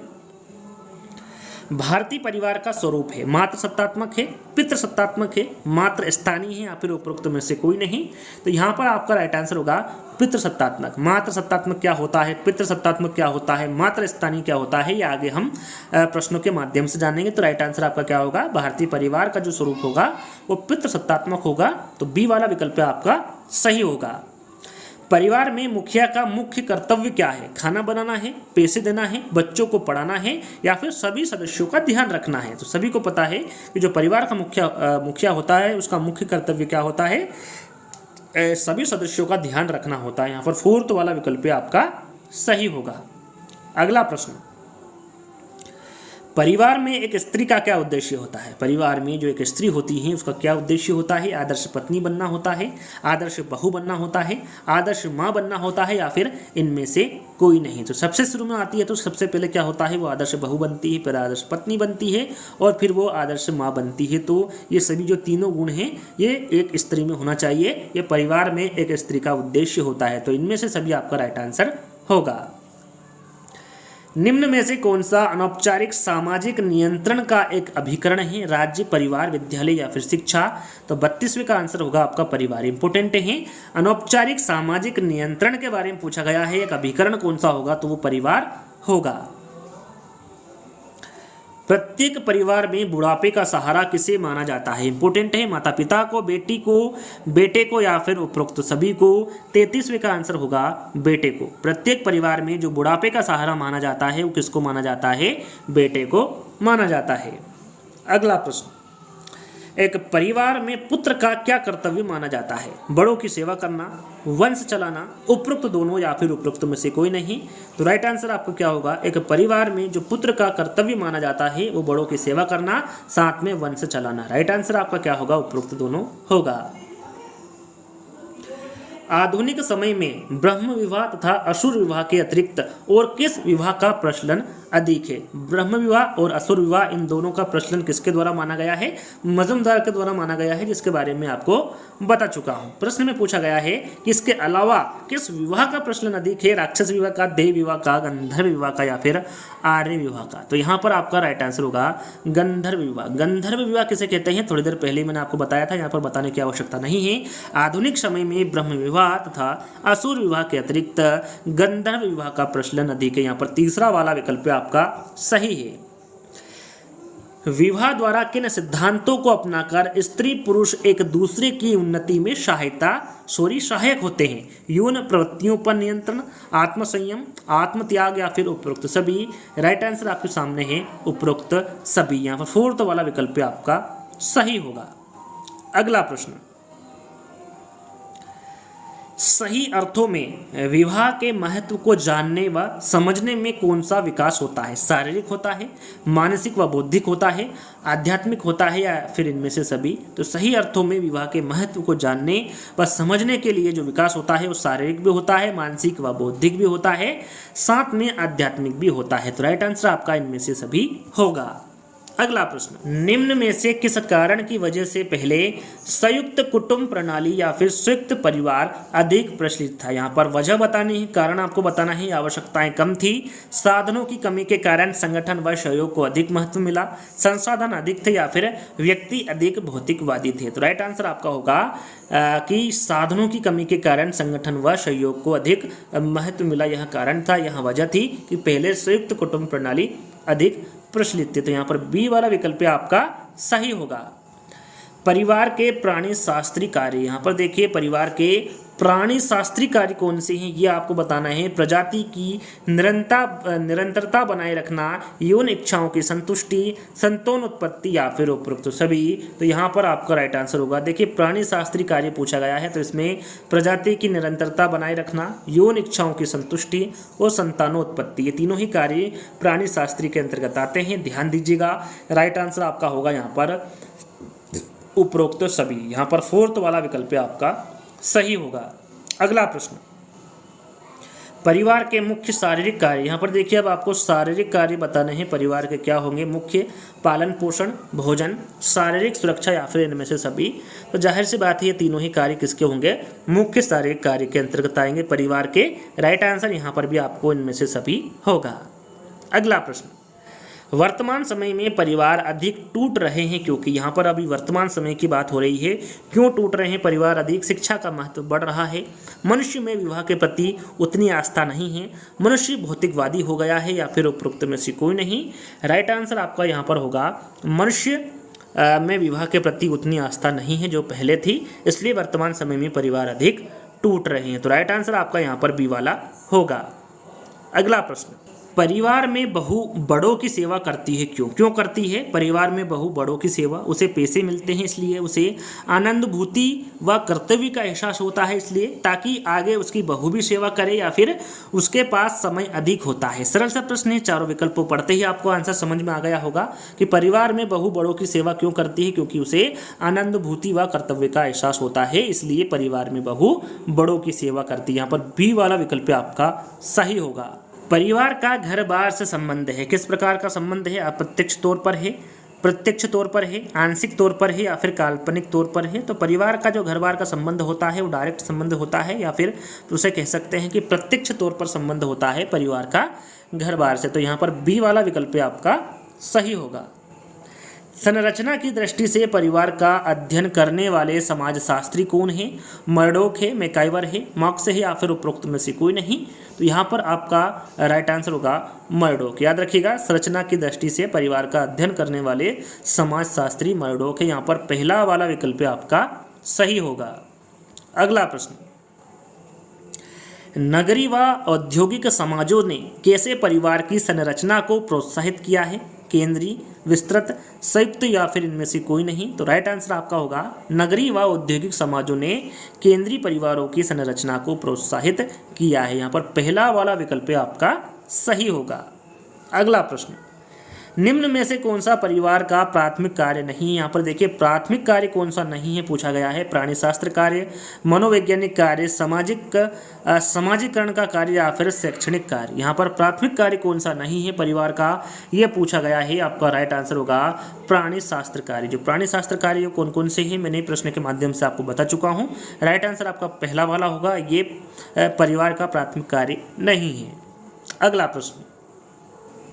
भारतीय परिवार का स्वरूप है मात्र सत्तात्मक है, पितृ सत्तात्मक है, मात्र स्थानीय है या फिर उपरोक्त में से कोई नहीं। तो यहाँ पर आपका राइट आंसर होगा पितृ सत्तात्मक। मात्र सत्तात्मक क्या होता है, पितृ सत्तात्मक क्या होता है, मात्र स्थानीय क्या होता है, ये आगे हम प्रश्नों के माध्यम से जानेंगे। तो राइट आंसर आपका क्या होगा? भारतीय परिवार का जो स्वरूप होगा वो पितृ सत्तात्मक होगा। तो बी वाला विकल्प आपका सही होगा। परिवार में मुखिया का मुख्य कर्तव्य क्या है? खाना बनाना है, पैसे देना है, बच्चों को पढ़ाना है या फिर सभी सदस्यों का ध्यान रखना है? तो सभी को पता है कि जो परिवार का मुखिया होता है उसका मुख्य कर्तव्य क्या होता है? सभी सदस्यों का ध्यान रखना होता है। यहाँ पर 4th वाला विकल्प आपका सही होगा। अगला प्रश्न, परिवार में एक स्त्री का क्या उद्देश्य होता है? परिवार में जो एक स्त्री होती है उसका क्या उद्देश्य होता है? आदर्श पत्नी बनना होता है, आदर्श बहू बनना होता है, आदर्श माँ बनना होता है या फिर इनमें से कोई नहीं। तो सबसे शुरू में आती है तो सबसे पहले क्या होता है? वो आदर्श बहू बनती है, फिर आदर्श पत्नी बनती है और फिर वो आदर्श माँ बनती है। तो ये सभी जो तीनों गुण हैं ये एक स्त्री में होना चाहिए। ये परिवार में एक स्त्री का उद्देश्य होता है। तो इनमें से सभी आपका राइट आंसर होगा। निम्न में से कौन सा अनौपचारिक सामाजिक नियंत्रण का एक अभिकरण है? राज्य, परिवार, विद्यालय या फिर शिक्षा? तो 32वें का आंसर होगा आपका परिवार। इंपोर्टेंट है, अनौपचारिक सामाजिक नियंत्रण के बारे में पूछा गया है। एक अभिकरण कौन सा होगा? तो वो परिवार होगा। प्रत्येक परिवार में बुढ़ापे का सहारा किसे माना जाता है? इंपोर्टेंट है, माता पिता को, बेटे को या फिर उपरोक्त सभी को? 33वें का आंसर होगा बेटे को। प्रत्येक परिवार में जो बुढ़ापे का सहारा माना जाता है वो किसको माना जाता है? बेटे को माना जाता है। अगला प्रश्न, एक परिवार में पुत्र का क्या कर्तव्य माना जाता है? बड़ों की सेवा करना, वंश चलाना, उपरोक्त दोनों या फिर उपरोक्त में से कोई नहीं। तो राइट आंसर आपको क्या होगा? एक परिवार में जो पुत्र का कर्तव्य माना जाता है वो बड़ों की सेवा करना, साथ में वंश चलाना। राइट आंसर आपका क्या होगा? उपरोक्त दोनों होगा। आधुनिक समय में ब्रह्म विवाह तथा असुर विवाह के अतिरिक्त और किस विवाह का प्रचलन अधिक है? ब्रह्म विवाह और असुर विवाह इन दोनों का प्रचलन किसके द्वारा माना गया है? मजमदार के द्वारा माना गया है, जिसके बारे में आपको बता चुका हूं। प्रश्न में पूछा गया है कि इसके अलावा किस विवाह का प्रचलन अधिक है? राक्षस विवाह का, देव विवाह का, गंधर्व विवाह का या फिर आर्य विवाह का? तो यहाँ पर आपका राइट आंसर होगा गंधर्व विवाह। गंधर्व विवाह किसे कहते हैं? थोड़ी देर पहले मैंने आपको बताया था, यहाँ पर बताने की आवश्यकता नहीं है। आधुनिक समय में ब्रह्म विवाह तथा असुर विवाह के अतिरिक्त गंधर्व विवाह का प्रचलन अधिक है। यहाँ पर तीसरा वाला विकल्प आपका सही है। विवाह द्वारा किन सिद्धांतों को अपनाकर स्त्री पुरुष एक दूसरे की उन्नति में सहायक होते हैं? यौन प्रवृत्तियों पर नियंत्रण, आत्मसंयम, आत्मत्याग या फिर उपरोक्त सभी? राइट आंसर आपके सामने है उपरोक्त सभी। यहाँ पर फोर्थ वाला विकल्प आपका सही होगा। अगला प्रश्न, सही अर्थों में विवाह के महत्व को जानने व समझने में कौन सा विकास होता है? शारीरिक होता है, मानसिक व बौद्धिक होता है, आध्यात्मिक होता है या फिर इनमें से सभी? तो सही अर्थों में विवाह के महत्व को जानने व समझने के लिए जो विकास होता है वो शारीरिक भी होता है, मानसिक व बौद्धिक भी होता है, साथ में आध्यात्मिक भी होता है। तो राइट आंसर आपका इनमें से सभी होगा। अगला प्रश्न, निम्न में से किस कारण की वजह से पहले संयुक्त कुटुंब प्रणाली या फिर संयुक्त परिवार अधिक प्रचलित था? यहाँ पर वजह बतानी है, कारण आपको बताना है, आवश्यकताएं कम थी, साधनों की कमी के कारण संगठन व सहयोग को अधिक महत्व मिला, संसाधन अधिक थे या फिर व्यक्ति अधिक भौतिकवादी थे? तो राइट आंसर आपका होगा कि साधनों की कमी के कारण संगठन व सहयोग को अधिक महत्व मिला, यह कारण था, यह वजह थी कि पहले संयुक्त कुटुंब प्रणाली अधिक प्रचलित थे। तो यहाँ पर बी वाला विकल्प आपका सही होगा। परिवार के प्राणी शास्त्री कार्य, यहाँ पर देखिए परिवार के प्राणी शास्त्री कार्य कौन से हैं ये आपको बताना है। प्रजाति की निरंतरता बनाए रखना, यौन इच्छाओं की संतुष्टि, संतानोत्पत्ति या फिर उपरोक्त सभी? तो यहाँ पर आपका राइट आंसर होगा, देखिए प्राणी शास्त्री कार्य पूछा गया है तो इसमें प्रजाति की निरंतरता बनाए रखना, यौन इच्छाओं की संतुष्टि और संतानोत्पत्ति, ये तीनों ही कार्य प्राणी शास्त्री के अंतर्गत आते हैं। ध्यान दीजिएगा, राइट आंसर आपका होगा यहाँ पर उपरोक्त सभी। यहाँ पर फोर्थ वाला विकल्प आपका सही होगा। अगला प्रश्न, परिवार के मुख्य शारीरिक कार्य, यहाँ पर देखिए अब आपको शारीरिक कार्य बताने हैं परिवार के क्या होंगे? मुख्य पालन पोषण, भोजन, शारीरिक सुरक्षा या फिर इनमें से सभी? तो जाहिर सी बात है ये तीनों ही कार्य किसके होंगे? मुख्य शारीरिक कार्य के अंतर्गत आएंगे परिवार के। राइट आंसर यहाँ पर भी आपको इनमें से सभी होगा। अगला प्रश्न, वर्तमान समय में परिवार अधिक टूट रहे हैं क्योंकि? यहाँ पर अभी वर्तमान समय की बात हो रही है, क्यों टूट रहे हैं परिवार अधिक? शिक्षा का महत्व बढ़ रहा है, मनुष्य में विवाह के प्रति उतनी आस्था नहीं है, मनुष्य भौतिकवादी हो गया है या फिर उपरोक्त में से कोई नहीं? राइट आंसर आपका यहाँ पर होगा मनुष्य में विवाह के प्रति उतनी आस्था नहीं है जो पहले थी, इसलिए वर्तमान समय में परिवार अधिक टूट रहे हैं। तो राइट आंसर आपका यहाँ पर बी वाला होगा। अगला प्रश्न, परिवार में बहू बड़ों की सेवा करती है क्यों? क्यों करती है परिवार में बहू बड़ों की सेवा? उसे पैसे मिलते हैं इसलिए, उसे आनंदभूति व कर्तव्य का एहसास होता है इसलिए, ताकि आगे उसकी बहू भी सेवा करे, या फिर उसके पास समय अधिक होता है? सरल सा प्रश्न है, चारों विकल्पों पढ़ते ही आपको आंसर समझ में आ गया होगा कि परिवार में बहू बड़ों की सेवा क्यों करती है? क्योंकि उसे आनंदभूति व कर्तव्य का एहसास होता है, इसलिए परिवार में बहू बड़ों की सेवा करती है। यहाँ पर बी वाला विकल्प आपका सही होगा। परिवार का घर बार से संबंध है, किस प्रकार का संबंध है? अप्रत्यक्ष तौर पर है, प्रत्यक्ष तौर पर है, आंशिक तौर पर है या फिर काल्पनिक तौर पर है? तो परिवार का जो घर बार का संबंध होता है वो डायरेक्ट संबंध होता है, या फिर उसे कह सकते हैं कि प्रत्यक्ष तौर पर संबंध होता है परिवार का घर बार से। तो यहाँ पर बी वाला विकल्प आपका सही होगा। संरचना की दृष्टि से परिवार का अध्ययन करने वाले समाजशास्त्री कौन है? मर्डोक है, मैकाइवर है, मार्क्स है या फिर उपरोक्त में से कोई नहीं? तो यहाँ पर आपका राइट आंसर होगा मर्डोक। याद रखिएगा, संरचना की दृष्टि से परिवार का अध्ययन करने वाले समाजशास्त्री मर्डोक है। यहाँ पर पहला वाला विकल्प आपका सही होगा। अगला प्रश्न, नगरीय व औद्योगिक समाजों ने कैसे परिवार की संरचना को प्रोत्साहित किया है? केंद्रीय, विस्तृत, संयुक्त या फिर इनमें से कोई नहीं। तो राइट आंसर आपका होगा नगरीय व औद्योगिक समाजों ने केंद्रीय परिवारों की संरचना को प्रोत्साहित किया है। यहाँ पर पहला वाला विकल्प आपका सही होगा। अगला प्रश्न, निम्न में से कौन सा परिवार का प्राथमिक कार्य नहीं है। यहाँ पर देखिए प्राथमिक कार्य कौन सा नहीं है पूछा गया है। प्राणी शास्त्र कार्य, मनोवैज्ञानिक कार्य, समाजीकरण का कार्य या फिर शैक्षणिक कार्य। यहाँ पर प्राथमिक कार्य कौन सा नहीं है परिवार का, ये पूछा गया है। आपका राइट आंसर होगा प्राणी शास्त्र कार्य। जो प्राणी शास्त्र कार्य कौन कौन से हैं मैंने प्रश्न के माध्यम से आपको बता चुका हूँ। राइट आंसर आपका पहला वाला होगा, ये परिवार का प्राथमिक कार्य नहीं है। अगला प्रश्न,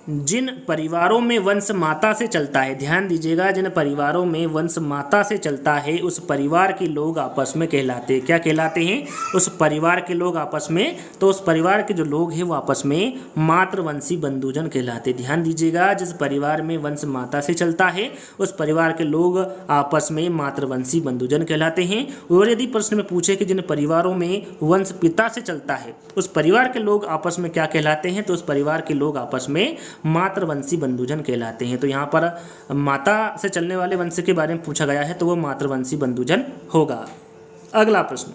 जिन परिवारों में वंश माता से चलता है, ध्यान दीजिएगा, जिन परिवारों में वंश माता से चलता है उस परिवार के लोग आपस में कहलाते हैं। क्या कहलाते हैं? उस परिवार के लोग आपस में, तो उस परिवार के जो लोग हैं वो आपस में मातृवंशी बंधुजन कहलाते हैं। ध्यान दीजिएगा, जिस परिवार में वंश माता से चलता है उस परिवार के लोग आपस में मातृवंशी बंधुजन कहलाते हैं। और यदि प्रश्न में पूछे कि जिन परिवारों में वंश पिता से चलता है उस परिवार के लोग आपस में क्या कहलाते हैं, तो उस परिवार के लोग आपस में मातृवंशी बंधुजन कहलाते हैं। तो यहाँ पर माता से चलने वाले वंश के बारे में पूछा गया है तो वो मातृवंशी बंधुजन होगा। अगला प्रश्न,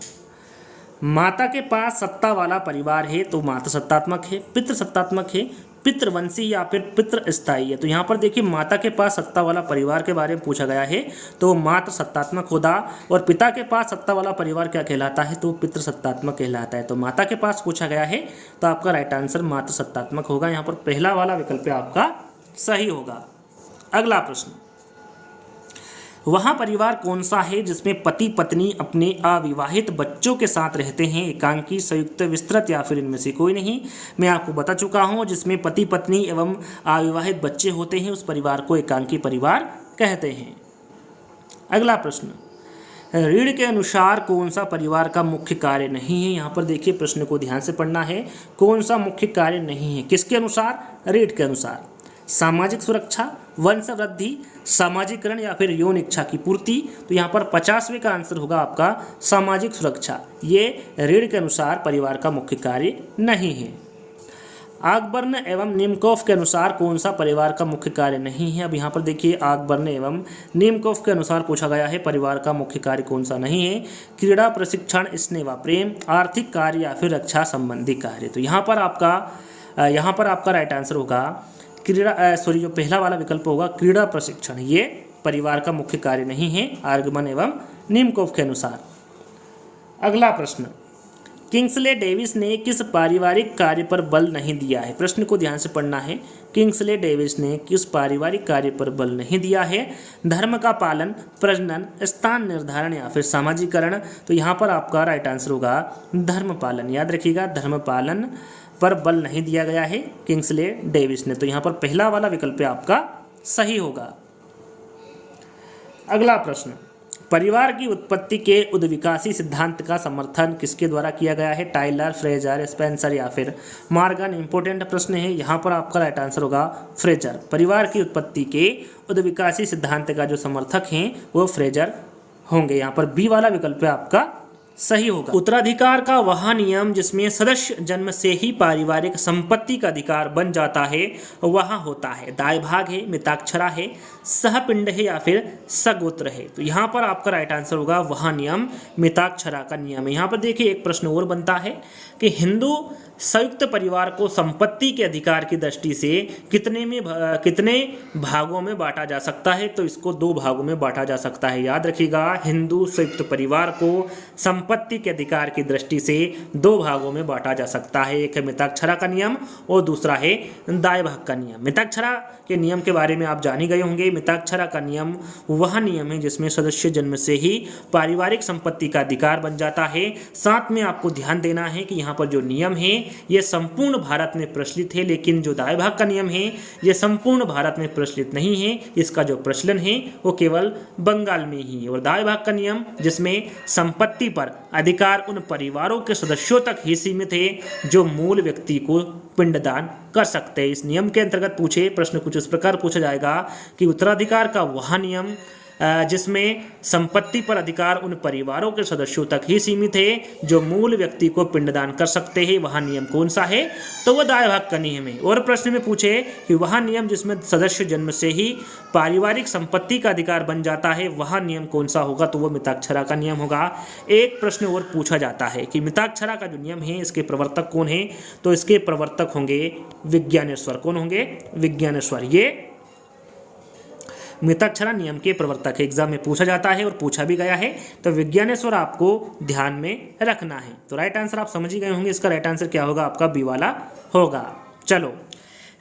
माता के पास सत्ता वाला परिवार है तो मातृ सत्तात्मक है, पितृ सत्तात्मक है, पितृवंशी या फिर पितृ स्थायी है। तो यहाँ पर देखिए माता के पास सत्ता वाला परिवार के बारे में पूछा गया है तो मातृ सत्तात्मक होगा, और पिता के पास सत्ता वाला परिवार क्या कहलाता है, तो पितृ सत्तात्मक कहलाता है। तो माता के पास पूछा गया है तो आपका राइट आंसर मातृ सत्तात्मक होगा। यहाँ पर पहला वाला विकल्प आपका सही होगा। अगला प्रश्न, वहाँ परिवार कौन सा है जिसमें पति पत्नी अपने अविवाहित बच्चों के साथ रहते हैं, एकांकी, संयुक्त, विस्तृत या फिर इनमें से कोई नहीं। मैं आपको बता चुका हूँ, जिसमें पति पत्नी एवं अविवाहित बच्चे होते हैं उस परिवार को एकांकी परिवार कहते हैं। अगला प्रश्न, रीढ़ के अनुसार कौन सा परिवार का मुख्य कार्य नहीं है। यहाँ पर देखिए प्रश्न को ध्यान से पढ़ना है, कौन सा मुख्य कार्य नहीं है, किसके अनुसार, रीढ़ के अनुसार। सामाजिक सुरक्षा, वंश वृद्धि, सामाजिकरण या फिर यौन इच्छा की पूर्ति। तो यहाँ पर 50वें का आंसर होगा आपका सामाजिक सुरक्षा। ये रीढ़ के अनुसार परिवार का मुख्य कार्य नहीं है। आगबर्न एवं निमकोफ के अनुसार कौन सा परिवार का मुख्य कार्य नहीं है। अब यहाँ पर देखिए आगबर्न एवं निमकोफ के अनुसार पूछा गया है परिवार का मुख्य कार्य कौन सा नहीं है। क्रीड़ा, प्रशिक्षण, स्नेह व प्रेम, आर्थिक कार्य या फिर रक्षा संबंधी कार्य। तो यहाँ पर आपका राइट आंसर होगा जो पहला वाला विकल्प होगा क्रीड़ा प्रशिक्षण, ये परिवार का मुख्य कार्य नहीं है आर्गमन एवं निमकोफ के अनुसार। अगला प्रश्न, किंग्सले डेविस ने किस पारिवारिक कार्य पर बल नहीं दिया है। प्रश्न को ध्यान से पढ़ना है, किंग्सले डेविस ने किस पारिवारिक कार्य पर बल नहीं दिया है। धर्म का पालन, प्रजनन, स्थान निर्धारण या फिर सामाजिकरण। तो यहाँ पर आपका राइट आंसर होगा धर्म पालन। याद रखिएगा, धर्म पालन पर बल नहीं दिया गया है किंग्सले डेविस ने। तो यहाँ पर पहला वाला विकल्प आपका सही होगा। अगला प्रश्न, परिवार की उत्पत्ति के उद्विकासी सिद्धांत का समर्थन किसके द्वारा किया गया है। टाइलर, फ्रेजर, स्पेंसर या फिर मॉर्गन। इंपॉर्टेंट प्रश्न है, यहाँ पर आपका राइट आंसर होगा फ्रेजर। परिवार की उत्पत्ति के उद्विकासी सिद्धांत का जो समर्थक हैं वो फ्रेजर होंगे। यहाँ पर बी वाला विकल्प आपका सही होगा। उत्तराधिकार का वह नियम जिसमें सदस्य जन्म से ही पारिवारिक संपत्ति का अधिकार बन जाता है वह होता है। दाय भाग है, मिताक्षरा है, सहपिंड है या फिर सगोत्र है। तो यहाँ पर आपका राइट आंसर होगा वह नियम मिताक्षरा का नियम है। यहाँ पर देखिए एक प्रश्न और बनता है कि हिंदू संयुक्त परिवार को संपत्ति के अधिकार की दृष्टि से कितने भागों में बांटा जा सकता है। तो इसको 2 भागों में बांटा जा सकता है। याद रखिएगा, हिंदू संयुक्त परिवार को संपत्ति के अधिकार की दृष्टि से 2 भागों में बांटा जा सकता है। एक है मिताक्षरा का नियम और दूसरा है दाय भाग का नियम। मिताक्षरा के नियम के बारे में आप जान ही गए होंगे। मिताक्षरा का नियम वह नियम है जिसमें सदस्य जन्म से ही पारिवारिक संपत्ति का अधिकार बन जाता है। साथ में आपको ध्यान देना है कि यहाँ पर जो नियम है ये संपूर्ण भारत में प्रचलित है, लेकिन जो दाय भाग का नियम है ये संपूर्ण भारत में प्रचलित नहीं है। इसका जो प्रचलन है वो केवल बंगाल में ही है। और दाय भाग का नियम जिसमें संपत्ति पर अधिकार उन परिवारों के सदस्यों तक ही सीमित है जो मूल व्यक्ति को पिंडदान कर सकते हैं। इस नियम के अंतर्गत पूछे प्रश्न कुछ इस प्रकार पूछा जाएगा कि उत्तराधिकार का वह नियम जिसमें संपत्ति पर अधिकार उन परिवारों के सदस्यों तक ही सीमित है जो मूल व्यक्ति को पिंडदान कर सकते हैं, वह नियम कौन सा है? तो वह दाय भाग का नियम है। और प्रश्न में पूछे कि वह नियम जिसमें सदस्य जन्म से ही पारिवारिक संपत्ति का अधिकार बन जाता है, वह नियम कौन सा होगा? तो वह मिताक्षरा का नियम होगा। एक प्रश्न और पूछा जाता है कि मिताक्षरा का जो नियम है इसके प्रवर्तक कौन है? तो इसके प्रवर्तक होंगे विज्ञानेश्वर। कौन होंगे? विज्ञानेश्वर। ये मिताक्षरा नियम के प्रवर्तक है। एग्जाम में पूछा जाता है और पूछा भी गया है, तो विज्ञानेश्वर आपको ध्यान में रखना है। तो राइट आंसर आप समझ ही गए होंगे, इसका राइट आंसर क्या होगा? आपका बी वाला होगा। चलो,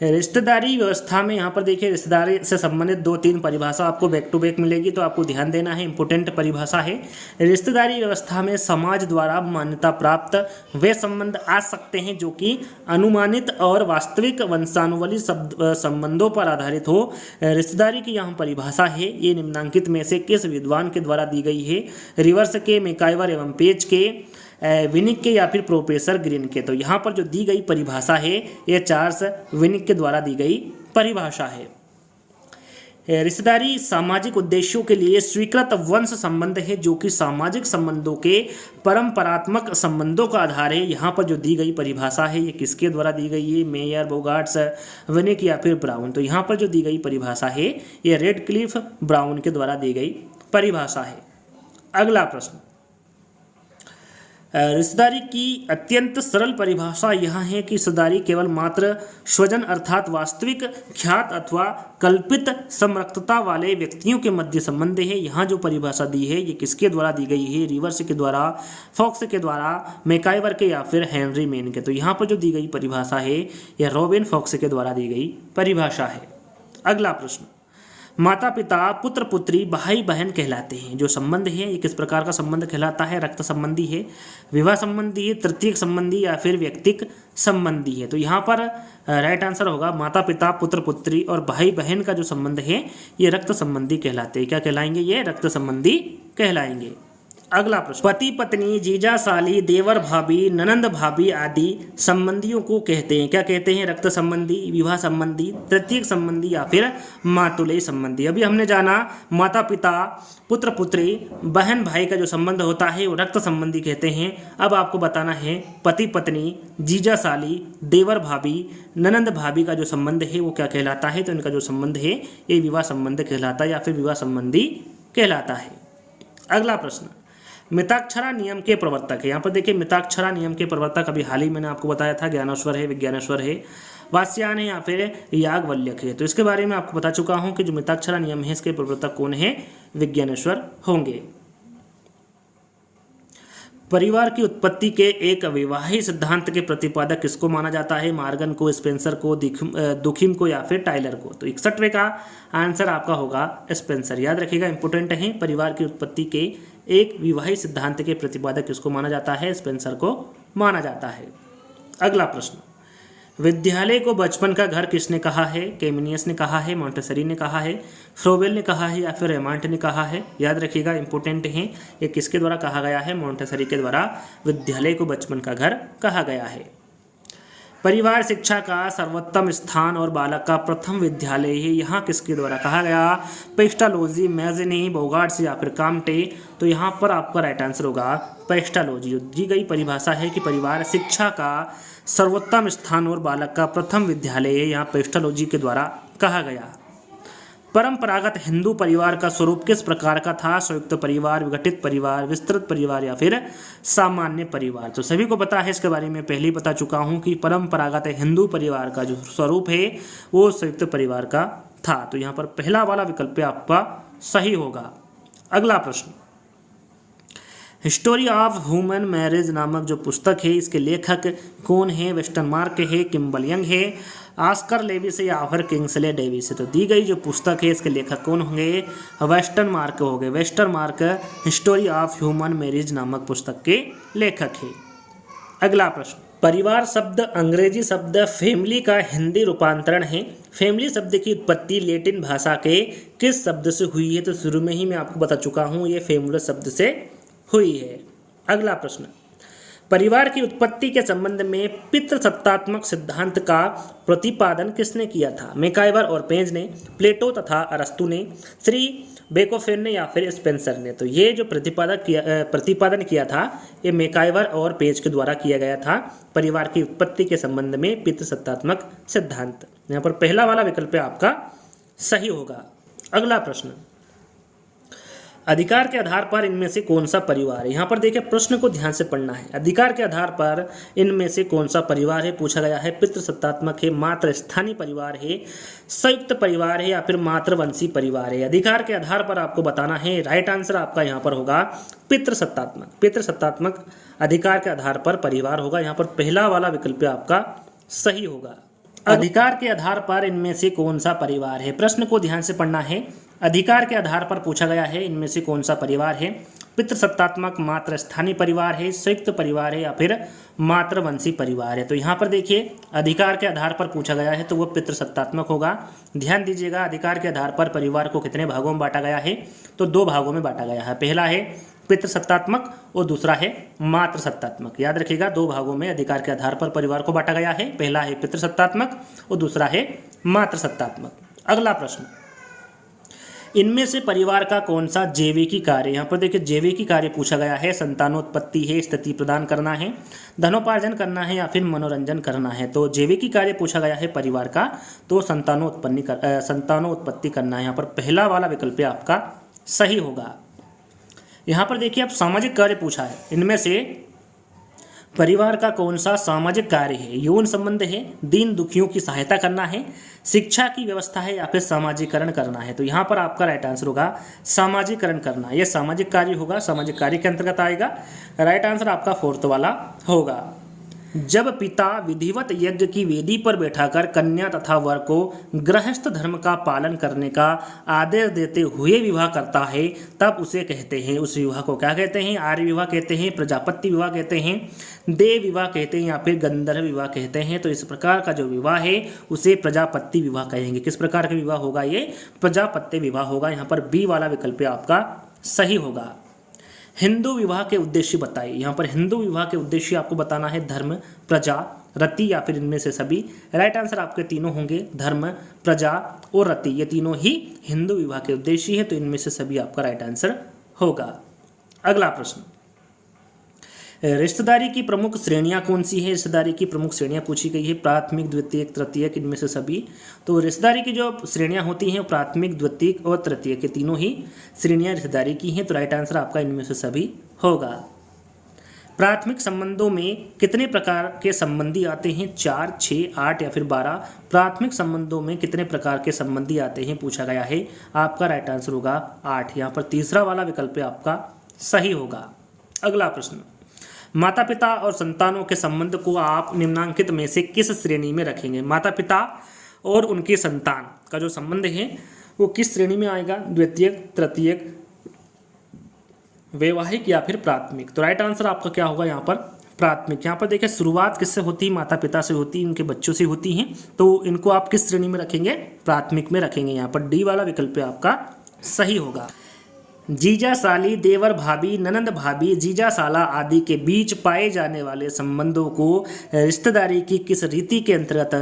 रिश्तेदारी व्यवस्था में यहाँ पर देखिए रिश्तेदारी से संबंधित 2-3 परिभाषा आपको बैक टू बैक मिलेगी, तो आपको ध्यान देना है। इंपोर्टेंट परिभाषा है। रिश्तेदारी व्यवस्था में समाज द्वारा मान्यता प्राप्त वे संबंध आ सकते हैं जो कि अनुमानित और वास्तविक वंशानुवली संबंधों पर आधारित हो। रिश्तेदारी की यहाँ परिभाषा है, ये निम्नांकित में से किस विद्वान के द्वारा दी गई है? रिवर्स के, मैकाइवर एवं पेज के, विनिक के या फिर प्रोफेसर ग्रीन के? तो यहाँ पर जो दी गई परिभाषा है ये चार्ल्स विनिक के द्वारा दी गई परिभाषा है। रिश्तेदारी सामाजिक उद्देश्यों के लिए स्वीकृत वंश संबंध है जो कि सामाजिक संबंधों के परंपरात्मक संबंधों का आधार है। यहाँ पर जो दी गई परिभाषा है ये किसके द्वारा दी गई है? मेयर, बोगार्ट्स, विनिक या फिर ब्राउन? तो यहाँ पर जो दी गई परिभाषा है ये रेडक्लिफ ब्राउन के द्वारा दी गई परिभाषा है। अगला प्रश्न, रिश्तेदारी की अत्यंत सरल परिभाषा यह है कि रिश्तेदारी केवल मात्र स्वजन अर्थात वास्तविक, ख्यात अथवा कल्पित समरक्तता वाले व्यक्तियों के मध्य संबंध है। यहाँ जो परिभाषा दी है ये किसके द्वारा दी गई है? रिवर्स के द्वारा, फॉक्स के द्वारा, मैकाइवर के या फिर हेनरी मेन के? तो यहाँ पर जो दी गई परिभाषा है यह रॉबिन फॉक्स के द्वारा दी गई परिभाषा है। अगला प्रश्न, माता पिता, पुत्र पुत्री, भाई बहन कहलाते हैं। जो संबंध है ये किस प्रकार का संबंध कहलाता है? रक्त संबंधी है, विवाह संबंधी है, तृतीयक संबंधी या फिर व्यक्तिक संबंधी है? तो यहाँ पर राइट आंसर होगा माता पिता, पुत्र पुत्री और भाई बहन का जो संबंध है ये रक्त संबंधी कहलाते हैं। क्या कहलाएंगे? ये रक्त संबंधी कहलाएंगे। अगला प्रश्न, पति पत्नी, जीजा साली, देवर भाभी, ननंद भाभी आदि संबंधियों को कहते हैं, क्या कहते हैं? रक्त संबंधी, विवाह संबंधी, तृतीयक संबंधी या फिर मातुलेय संबंधी? अभी हमने जाना माता पिता, पुत्र पुत्री, बहन भाई का जो संबंध होता है वो रक्त संबंधी कहते हैं। अब आपको बताना है पति पत्नी, जीजा साली, देवर भाभी, ननंद भाभी का जो संबंध है वो क्या कहलाता है? तो इनका जो संबंध है ये विवाह संबंध कहलाता है या फिर विवाह संबंधी कहलाता है। अगला प्रश्न, मिताक्षरा नियम के प्रवर्तक है। यहाँ पर देखिए मिताक्षरा नियम के प्रवर्तक अभी हाल ही मैंने आपको बताया था ज्ञानेश्वर है, विज्ञानेश्वर है, वात्स्यायन है या फिर याज्ञवल्क्य है। तो इसके बारे में आपको बता चुका हूँ कि जो मिताक्षरा नियम है इसके प्रवर्तक कौन है? विज्ञानेश्वर होंगे। परिवार की उत्पत्ति के एक विवाही सिद्धांत के प्रतिपादक किसको माना जाता है? मार्गन को, स्पेंसर को, दुखिम को या फिर टाइलर को? तो 61वें का आंसर आपका होगा स्पेंसर। याद रखिएगा, इंपोर्टेंट है। परिवार की उत्पत्ति के एक विवाही सिद्धांत के प्रतिपादक किसको माना जाता है? स्पेंसर को माना जाता है। अगला प्रश्न, विद्यालय को बचपन का घर किसने कहा है? केमिनियस ने कहा है, मॉन्टेसरी ने कहा है, फ्रोबेल ने कहा है या फिर रेमांड ने कहा है? याद रखिएगा, इंपोर्टेंट है। ये किसके द्वारा कहा गया है? मॉन्टेसरी के द्वारा विद्यालय को बचपन का घर कहा गया है। परिवार शिक्षा का सर्वोत्तम स्थान और बालक का प्रथम विद्यालय है, यहाँ किसके द्वारा कहा गया? पेस्टालोजी, मैजनी, बोगार्ट्स या फिर काम्टे? तो यहाँ पर आपका राइट आंसर होगा पेस्टालोजी। दी गई परिभाषा है कि परिवार शिक्षा का सर्वोत्तम स्थान और बालक का प्रथम विद्यालय है, यहाँ पेस्टालोजी के द्वारा कहा गया। परंपरागत हिंदू परिवार का स्वरूप किस प्रकार का था? संयुक्त परिवार, विघटित परिवार, विस्तृत परिवार या फिर सामान्य परिवार? तो सभी को पता है, इसके बारे में पहले ही बता चुका हूं कि परंपरागत हिंदू परिवार का जो स्वरूप है वो संयुक्त परिवार का था। तो यहाँ पर पहला वाला विकल्प आपका सही होगा। अगला प्रश्न, हिस्टोरी ऑफ ह्यूमन मैरिज नामक जो पुस्तक है इसके लेखक कौन है? वेस्टर्न मार्क है, किम्बल यंग है, ऑस्कर लेविस या फिर किंग्सले डेविस? तो दी गई जो पुस्तक है इसके लेखक कौन होंगे? वेस्टर्न मार्क हो गए। Western mark history of human marriage नामक पुस्तक के लेखक है। अगला प्रश्न, परिवार शब्द अंग्रेजी शब्द फैमिली का हिंदी रूपांतरण है। फैमिली शब्द की उत्पत्ति लैटिन भाषा के किस शब्द से हुई है? तो शुरू में ही मैं आपको बता चुका हूँ, ये फैमुलस शब्द से हुई है। अगला प्रश्न, परिवार की उत्पत्ति के संबंध में पितृसत्तात्मक सिद्धांत का प्रतिपादन किसने किया था? मैकाइवर और पेज ने, प्लेटो तथा अरस्तु ने, श्री बेकोफेन ने या फिर स्पेंसर ने। तो ये जो प्रतिपादन किया था ये मैकाइवर और पेज के द्वारा किया गया था, परिवार की उत्पत्ति के संबंध में पितृसत्तात्मक सिद्धांत। यहाँ पर पहला वाला विकल्प आपका सही होगा। अगला प्रश्न, अधिकार के आधार पर इनमें से कौन सा परिवार है। यहाँ पर देखिए प्रश्न को ध्यान से पढ़ना है। अधिकार के आधार पर इनमें से कौन सा परिवार है पूछा गया है। पितृसत्तात्मक है, मात्र स्थानीय परिवार है, संयुक्त परिवार है या फिर मातृवंशी परिवार है। अधिकार के आधार पर आपको बताना है। राइट आंसर आपका यहाँ पर होगा पितृसत्तात्मक। पितृसत्तात्मक अधिकार के आधार पर परिवार होगा। यहाँ पर पहला वाला विकल्प आपका सही होगा। अधिकार के आधार पर इनमें से कौन सा परिवार है, प्रश्न को ध्यान से पढ़ना है। अधिकार के आधार पर पूछा गया है इनमें से कौन सा परिवार है। पितृसत्तात्मक, मात्र स्थानीय परिवार है, संयुक्त परिवार है या फिर मातृवंशी परिवार है। तो यहाँ पर देखिए अधिकार के आधार पर पूछा गया है तो वो पितृसत्तात्मक होगा। ध्यान दीजिएगा, अधिकार के आधार पर परिवार को कितने भागों में बांटा गया है, तो 2 भागों में बांटा गया है। पहला है पितृसत्तात्मक और दूसरा है मातृसत्तात्मक। याद रखिएगा, 2 भागों में अधिकार के आधार पर परिवार को बांटा गया है। पहला है पितृसत्तात्मक और दूसरा है मातृसत्तात्मक। अगला प्रश्न, इनमें से परिवार का कौन सा जैविकी कार्य। यहाँ पर देखिए जैविकी कार्य पूछा गया है। संतानोत्पत्ति है, स्थिति प्रदान करना है, धनोपार्जन करना है या फिर मनोरंजन करना है। तो जैविकी कार्य पूछा गया है परिवार का, तो संतानोत्पत्ति करना है। यहाँ पर पहला वाला विकल्प आपका सही होगा। यहाँ पर देखिए अब सामाजिक कार्य पूछा है, इनमें से परिवार का कौन सा सामाजिक कार्य है। यौन संबंध है, दीन दुखियों की सहायता करना है, शिक्षा की व्यवस्था है या फिर सामाजिकरण करना है। तो यहाँ पर आपका राइट आंसर होगा सामाजिकरण करना। यह सामाजिक कार्य होगा, सामाजिक कार्य के अंतर्गत आएगा। राइट आंसर आपका 4th वाला होगा। जब पिता विधिवत यज्ञ की वेदी पर बैठाकर कन्या तथा वर को गृहस्थ धर्म का पालन करने का आदेश देते हुए विवाह करता है तब उसे कहते हैं, उस विवाह को क्या कहते हैं। आर्य विवाह कहते हैं, प्रजापत्य विवाह कहते हैं, देव विवाह कहते हैं या फिर गंधर्व विवाह कहते हैं। तो इस प्रकार का जो विवाह है उसे प्रजापत्य विवाह कहेंगे। किस प्रकार का विवाह होगा, ये प्रजापत्य विवाह होगा। यहाँ पर बी वाला विकल्प आपका सही होगा। हिंदू विवाह के उद्देश्य बताइए। यहाँ पर हिंदू विवाह के उद्देश्य आपको बताना है धर्म, प्रजा, रति या फिर इनमें से सभी। राइट आंसर आपके तीनों होंगे, धर्म, प्रजा और रति, ये तीनों ही हिंदू विवाह के उद्देश्य है। तो इनमें से सभी आपका राइट आंसर होगा। अगला प्रश्न, रिश्तेदारी की प्रमुख श्रेणियां कौन सी है। रिश्तेदारी की प्रमुख श्रेणियां पूछी गई है, प्राथमिक, द्वितीयक, तृतीयक, इनमें से सभी। तो रिश्तेदारी की जो श्रेणियां होती हैं प्राथमिक, द्वितीयक और तृतीयक, के तीनों ही श्रेणियां रिश्तेदारी की हैं। तो राइट आंसर आपका इनमें से सभी होगा। प्राथमिक संबंधों में कितने प्रकार के संबंधी आते हैं, 4, 6, 8 या फिर 12। प्राथमिक संबंधों में कितने प्रकार के संबंधी आते हैं पूछा गया है। आपका राइट आंसर होगा 8। यहाँ पर तीसरा वाला विकल्प आपका सही होगा। अगला प्रश्न, माता पिता और संतानों के संबंध को आप निम्नांकित में से किस श्रेणी में रखेंगे। माता पिता और उनके संतान का जो संबंध है वो किस श्रेणी में आएगा, द्वितीयक, तृतीयक, वैवाहिक या फिर प्राथमिक। तो राइट आंसर आपका क्या होगा यहाँ पर प्राथमिक। यहाँ पर देखिए शुरुआत किससे होती है, माता पिता से होती है, उनके बच्चों से होती हैं। तो इनको आप किस श्रेणी में रखेंगे, प्राथमिक में रखेंगे। यहाँ पर डी वाला विकल्प आपका सही होगा। जीजा साली, देवर भाभी, ननंद भाभी, जीजा साला आदि के बीच पाए जाने वाले संबंधों को रिश्तेदारी की किस रीति के अंतर्गत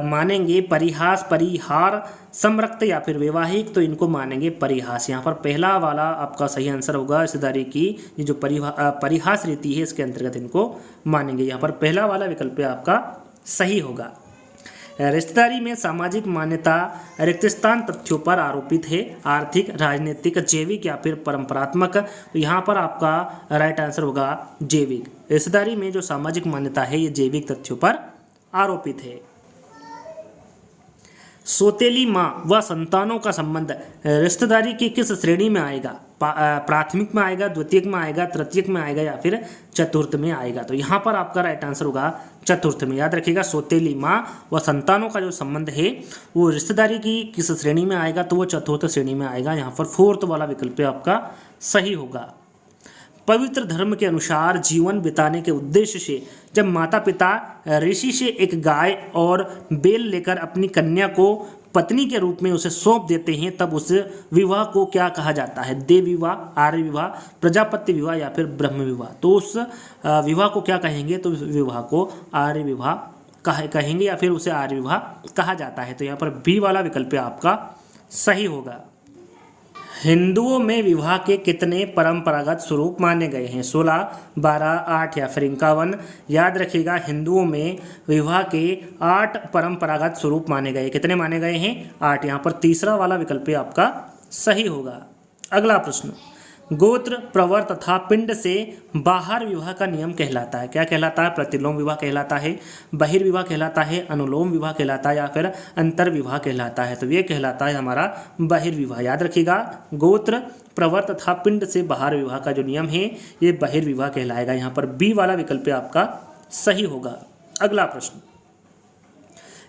मानेंगे, परिहास, परिहार, समरक्त या फिर वैवाहिक। तो इनको मानेंगे परिहास। यहाँ पर पहला वाला आपका सही आंसर होगा। रिश्तेदारी की ये जो परिहास रीति है इसके अंतर्गत इनको मानेंगे। यहाँ पर पहला वाला विकल्प आपका सही होगा। रिश्तेदारी में सामाजिक मान्यता रिक्त स्थान तथ्यों पर आरोपित है, आर्थिक, राजनीतिक, जैविक या फिर परंपरात्मक। तो यहाँ पर आपका राइट आंसर होगा जैविक। रिश्तेदारी में जो सामाजिक मान्यता है ये जैविक तथ्यों पर आरोपित है। सौतेली माँ व संतानों का संबंध रिश्तेदारी की किस श्रेणी में आएगा, प्राथमिक में आएगा, द्वितीयक में आएगा, तृतीयक में आएगा या फिर चतुर्थ में आएगा। तो यहाँ पर आपका राइट आंसर होगा चतुर्थ में। याद रखिएगा, सौतेली माँ व संतानों का जो संबंध है वो रिश्तेदारी की किस श्रेणी में आएगा, तो वो चतुर्थ श्रेणी में आएगा। यहाँ पर 4th वाला विकल्प आपका सही होगा। पवित्र धर्म के अनुसार जीवन बिताने के उद्देश्य से जब माता पिता ऋषि से एक गाय और बैल लेकर अपनी कन्या को पत्नी के रूप में उसे सौंप देते हैं तब उस विवाह को क्या कहा जाता है, देव विवाह, आर्य विवाह, प्रजापत्य विवाह या फिर ब्रह्म विवाह। तो उस विवाह को क्या कहेंगे, तो उस विवाह को आर्य विवाह कहेंगे या फिर उसे आर्य विवाह कहा जाता है। तो यहाँ पर बी वाला विकल्प आपका सही होगा। हिंदुओं में विवाह के कितने परंपरागत स्वरूप माने गए हैं? 16, 12, 8 या फिर 51? याद रखिएगा, हिंदुओं में विवाह के 8 परंपरागत स्वरूप माने गए। कितने माने गए हैं? 8। यहाँ पर तीसरा वाला विकल्प आपका सही होगा। अगला प्रश्न, गोत्र, प्रवर तथा पिंड से बाहर विवाह का नियम कहलाता है। क्या कहलाता है? प्रतिलोम विवाह कहलाता है, बहिर्विवाह कहलाता है, अनुलोम विवाह कहलाता है या फिर अंतर विवाह कहलाता है? तो ये कहलाता है हमारा बहिर्विवाह। याद रखिएगा, गोत्र, प्रवर तथा पिंड से बाहर विवाह का जो नियम है ये बहिर्विवाह कहलाएगा। यहाँ पर बी वाला विकल्प आपका सही होगा। अगला प्रश्न,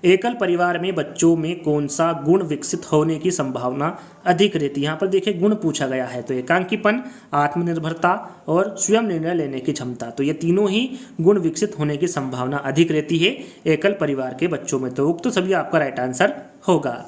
एकल परिवार में बच्चों में कौन सा गुण विकसित होने की संभावना अधिक रहती है? यहाँ पर देखिए गुण पूछा गया है, तो एकांकीपन, आत्मनिर्भरता और स्वयं निर्णय लेने की क्षमता। तो ये तीनों ही गुण विकसित होने की संभावना अधिक रहती है एकल परिवार के बच्चों में। तो उक्त सभी आपका राइट आंसर होगा।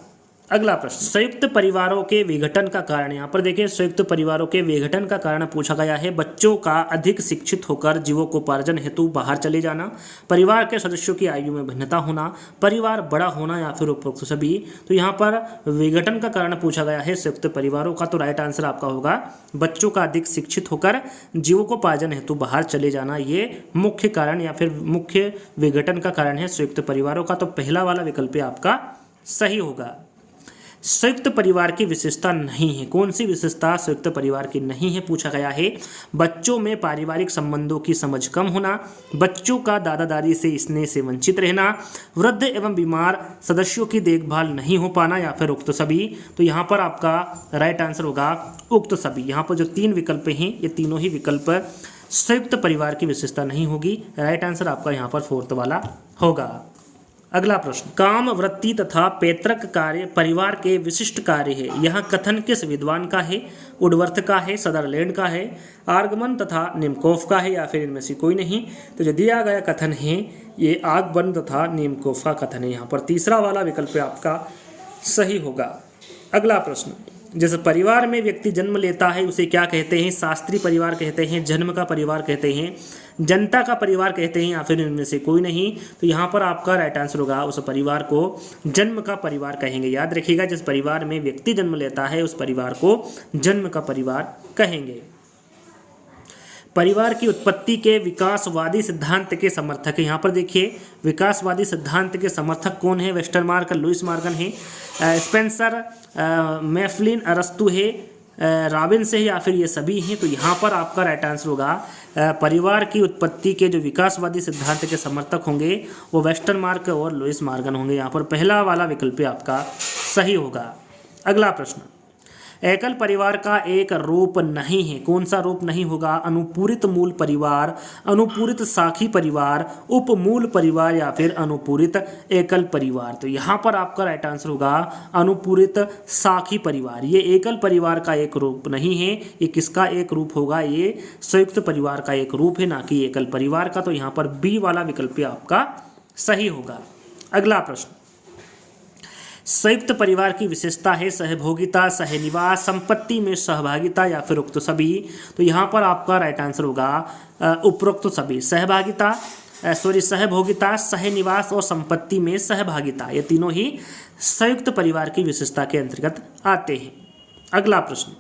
अगला प्रश्न, संयुक्त परिवारों के विघटन का कारण। यहाँ पर देखिए संयुक्त परिवारों के विघटन का कारण पूछा गया है बच्चों का अधिक शिक्षित होकर जीवकोपार्जन हेतु बाहर चले जाना, परिवार के सदस्यों की आयु में भिन्नता होना, परिवार बड़ा होना या फिर उपरोक्त सभी। तो यहाँ पर विघटन का कारण पूछा गया है संयुक्त परिवारों का, तो राइट आंसर आपका होगा बच्चों का अधिक शिक्षित होकर जीवकोपार्जन हेतु बाहर चले जाना। ये मुख्य कारण या फिर मुख्य विघटन का कारण है संयुक्त परिवारों का, तो पहला वाला विकल्प आपका सही होगा। संयुक्त परिवार की विशेषता नहीं है। कौन सी विशेषता संयुक्त परिवार की नहीं है पूछा गया है? बच्चों में पारिवारिक संबंधों की समझ कम होना, बच्चों का दादा दादी से स्नेह से वंचित रहना, वृद्ध एवं बीमार सदस्यों की देखभाल नहीं हो पाना या फिर उक्त सभी। तो यहाँ पर आपका राइट आंसर होगा उक्त सभी। यहाँ पर जो 3 विकल्प हैं ये तीनों ही विकल्प संयुक्त परिवार की विशेषता नहीं होगी। राइट आंसर आपका यहाँ पर 4th वाला होगा। अगला प्रश्न, काम, वृत्ति तथा पैतृक कार्य परिवार के विशिष्ट कार्य है। यह कथन किस विद्वान का है? वुडवर्थ का है, सदरलैंड का है, आर्गमन तथा निमकोफ का है या फिर इनमें से कोई नहीं? तो जो दिया गया कथन है ये आर्गमन तथा निमकोफ का कथन है। यहाँ पर तीसरा वाला विकल्प आपका सही होगा। अगला प्रश्न, जैसे परिवार में व्यक्ति जन्म लेता है उसे क्या कहते हैं? शास्त्रीय परिवार कहते हैं, जन्म का परिवार कहते हैं, जनता का परिवार कहते हैं या फिर इनमें से कोई नहीं? तो यहाँ पर आपका राइट आंसर होगा उस परिवार को जन्म का परिवार कहेंगे। याद रखिएगा, जिस परिवार में व्यक्ति जन्म लेता है उस परिवार को जन्म का परिवार कहेंगे। परिवार की उत्पत्ति के विकासवादी सिद्धांत के समर्थक है। यहाँ पर देखिए विकासवादी सिद्धांत के समर्थक कौन है? वेस्टरमार्क, लुईस मॉर्गन है, स्पेंसर, मैफ्लिन, अरस्तु है, रॉबिन्स है या फिर ये सभी हैं? तो यहाँ पर आपका राइट आंसर होगा परिवार की उत्पत्ति के जो विकासवादी सिद्धांत के समर्थक होंगे वो वेस्टरमार्क और लुईस मॉर्गन होंगे। यहाँ पर पहला वाला विकल्प आपका सही होगा। अगला प्रश्न, एकल परिवार का एक रूप नहीं है। कौन सा रूप नहीं होगा? अनुपूरित मूल परिवार, अनुपूरित साखी परिवार, उपमूल परिवार या फिर अनुपूरित एकल परिवार। तो यहाँ पर आपका राइट आंसर होगा अनुपूरित साखी परिवार। ये एकल परिवार का एक रूप नहीं है। ये किसका एक रूप होगा? ये संयुक्त परिवार का एक रूप है, ना कि एकल परिवार का। तो यहाँ पर बी वाला विकल्प आपका सही होगा। अगला प्रश्न, संयुक्त परिवार की विशेषता है सहभोगिता, सहनिवास, संपत्ति में सहभागिता या फिर उक्त सभी। तो यहाँ पर आपका राइट आंसर होगा उपरोक्त सभी। सहभोगिता, सहनिवास और संपत्ति में सहभागिता, ये तीनों ही संयुक्त परिवार की विशेषता के अंतर्गत आते हैं। अगला प्रश्न,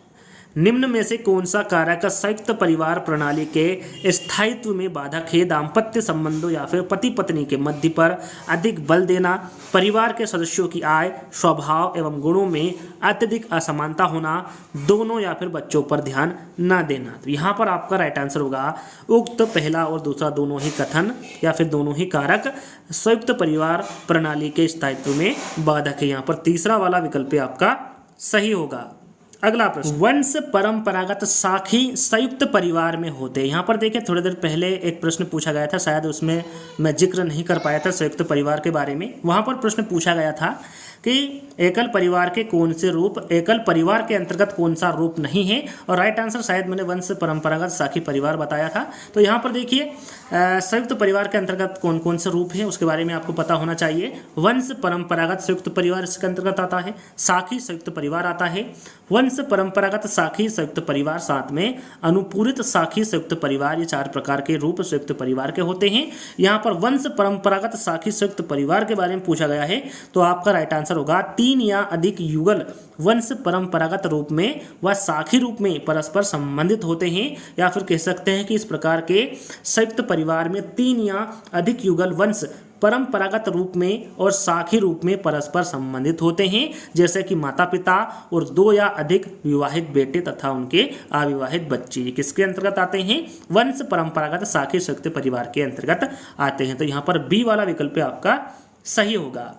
निम्न में से कौन सा कारक संयुक्त परिवार प्रणाली के स्थायित्व में बाधक है? दाम्पत्य संबंधों या फिर पति पत्नी के मध्य पर अधिक बल देना, परिवार के सदस्यों की आय, स्वभाव एवं गुणों में अत्यधिक असमानता होना, दोनों या फिर बच्चों पर ध्यान न देना। तो यहाँ पर आपका राइट आंसर होगा उक्त पहला और दूसरा दोनों ही कथन या फिर दोनों ही कारक संयुक्त परिवार प्रणाली के स्थायित्व में बाधक है। यहाँ पर तीसरा वाला विकल्प आपका सही होगा। अगला प्रश्न, वंश परंपरागत साखी संयुक्त परिवार में होते हैं। यहाँ पर देखिए थोड़ी देर पहले एक प्रश्न पूछा गया था, शायद उसमें मैं जिक्र नहीं कर पाया था संयुक्त परिवार के बारे में। वहाँ पर प्रश्न पूछा गया था कि एकल परिवार के कौन से रूप एकल परिवार के अंतर्गत कौन सा रूप नहीं है, और राइट आंसर शायद मैंने वंश परंपरागत साखी परिवार बताया था। तो यहाँ पर देखिए संयुक्त परिवार के अंतर्गत कौन कौन से रूप हैं उसके बारे में आपको पता होना चाहिए। वंश परंपरागत संयुक्त परिवार इसके अंतर्गत आता है, साखी संयुक्त परिवार आता है, वंश परंपरागत साखी संयुक्त परिवार, साथ में अनुपूरित साखी संयुक्त परिवार। ये 4 प्रकार के रूप संयुक्त परिवार के होते हैं। यहाँ पर वंश परंपरागत साखी संयुक्त परिवार के बारे में पूछा गया है, तो आपका राइट आंसर आंसर होगा 3 या अधिक युगल वंश परंपरागत रूप में व शाखी रूप में परस्पर संबंधित होते हैं, या फिर कह सकते हैं कि इस प्रकार के संयुक्त परिवार में 3 या अधिक युगल वंश परंपरागत रूप में और शाखी रूप में परस्पर संबंधित होते हैं, जैसे कि माता पिता और 2 या अधिक विवाहित बेटे तथा उनके अविवाहित बच्चे। ये किसके अंतर्गत आते हैं? वंश परंपरागत शाखी संयुक्त परिवार के अंतर्गत आते हैं। तो यहाँ पर बी वाला विकल्प आपका सही होगा।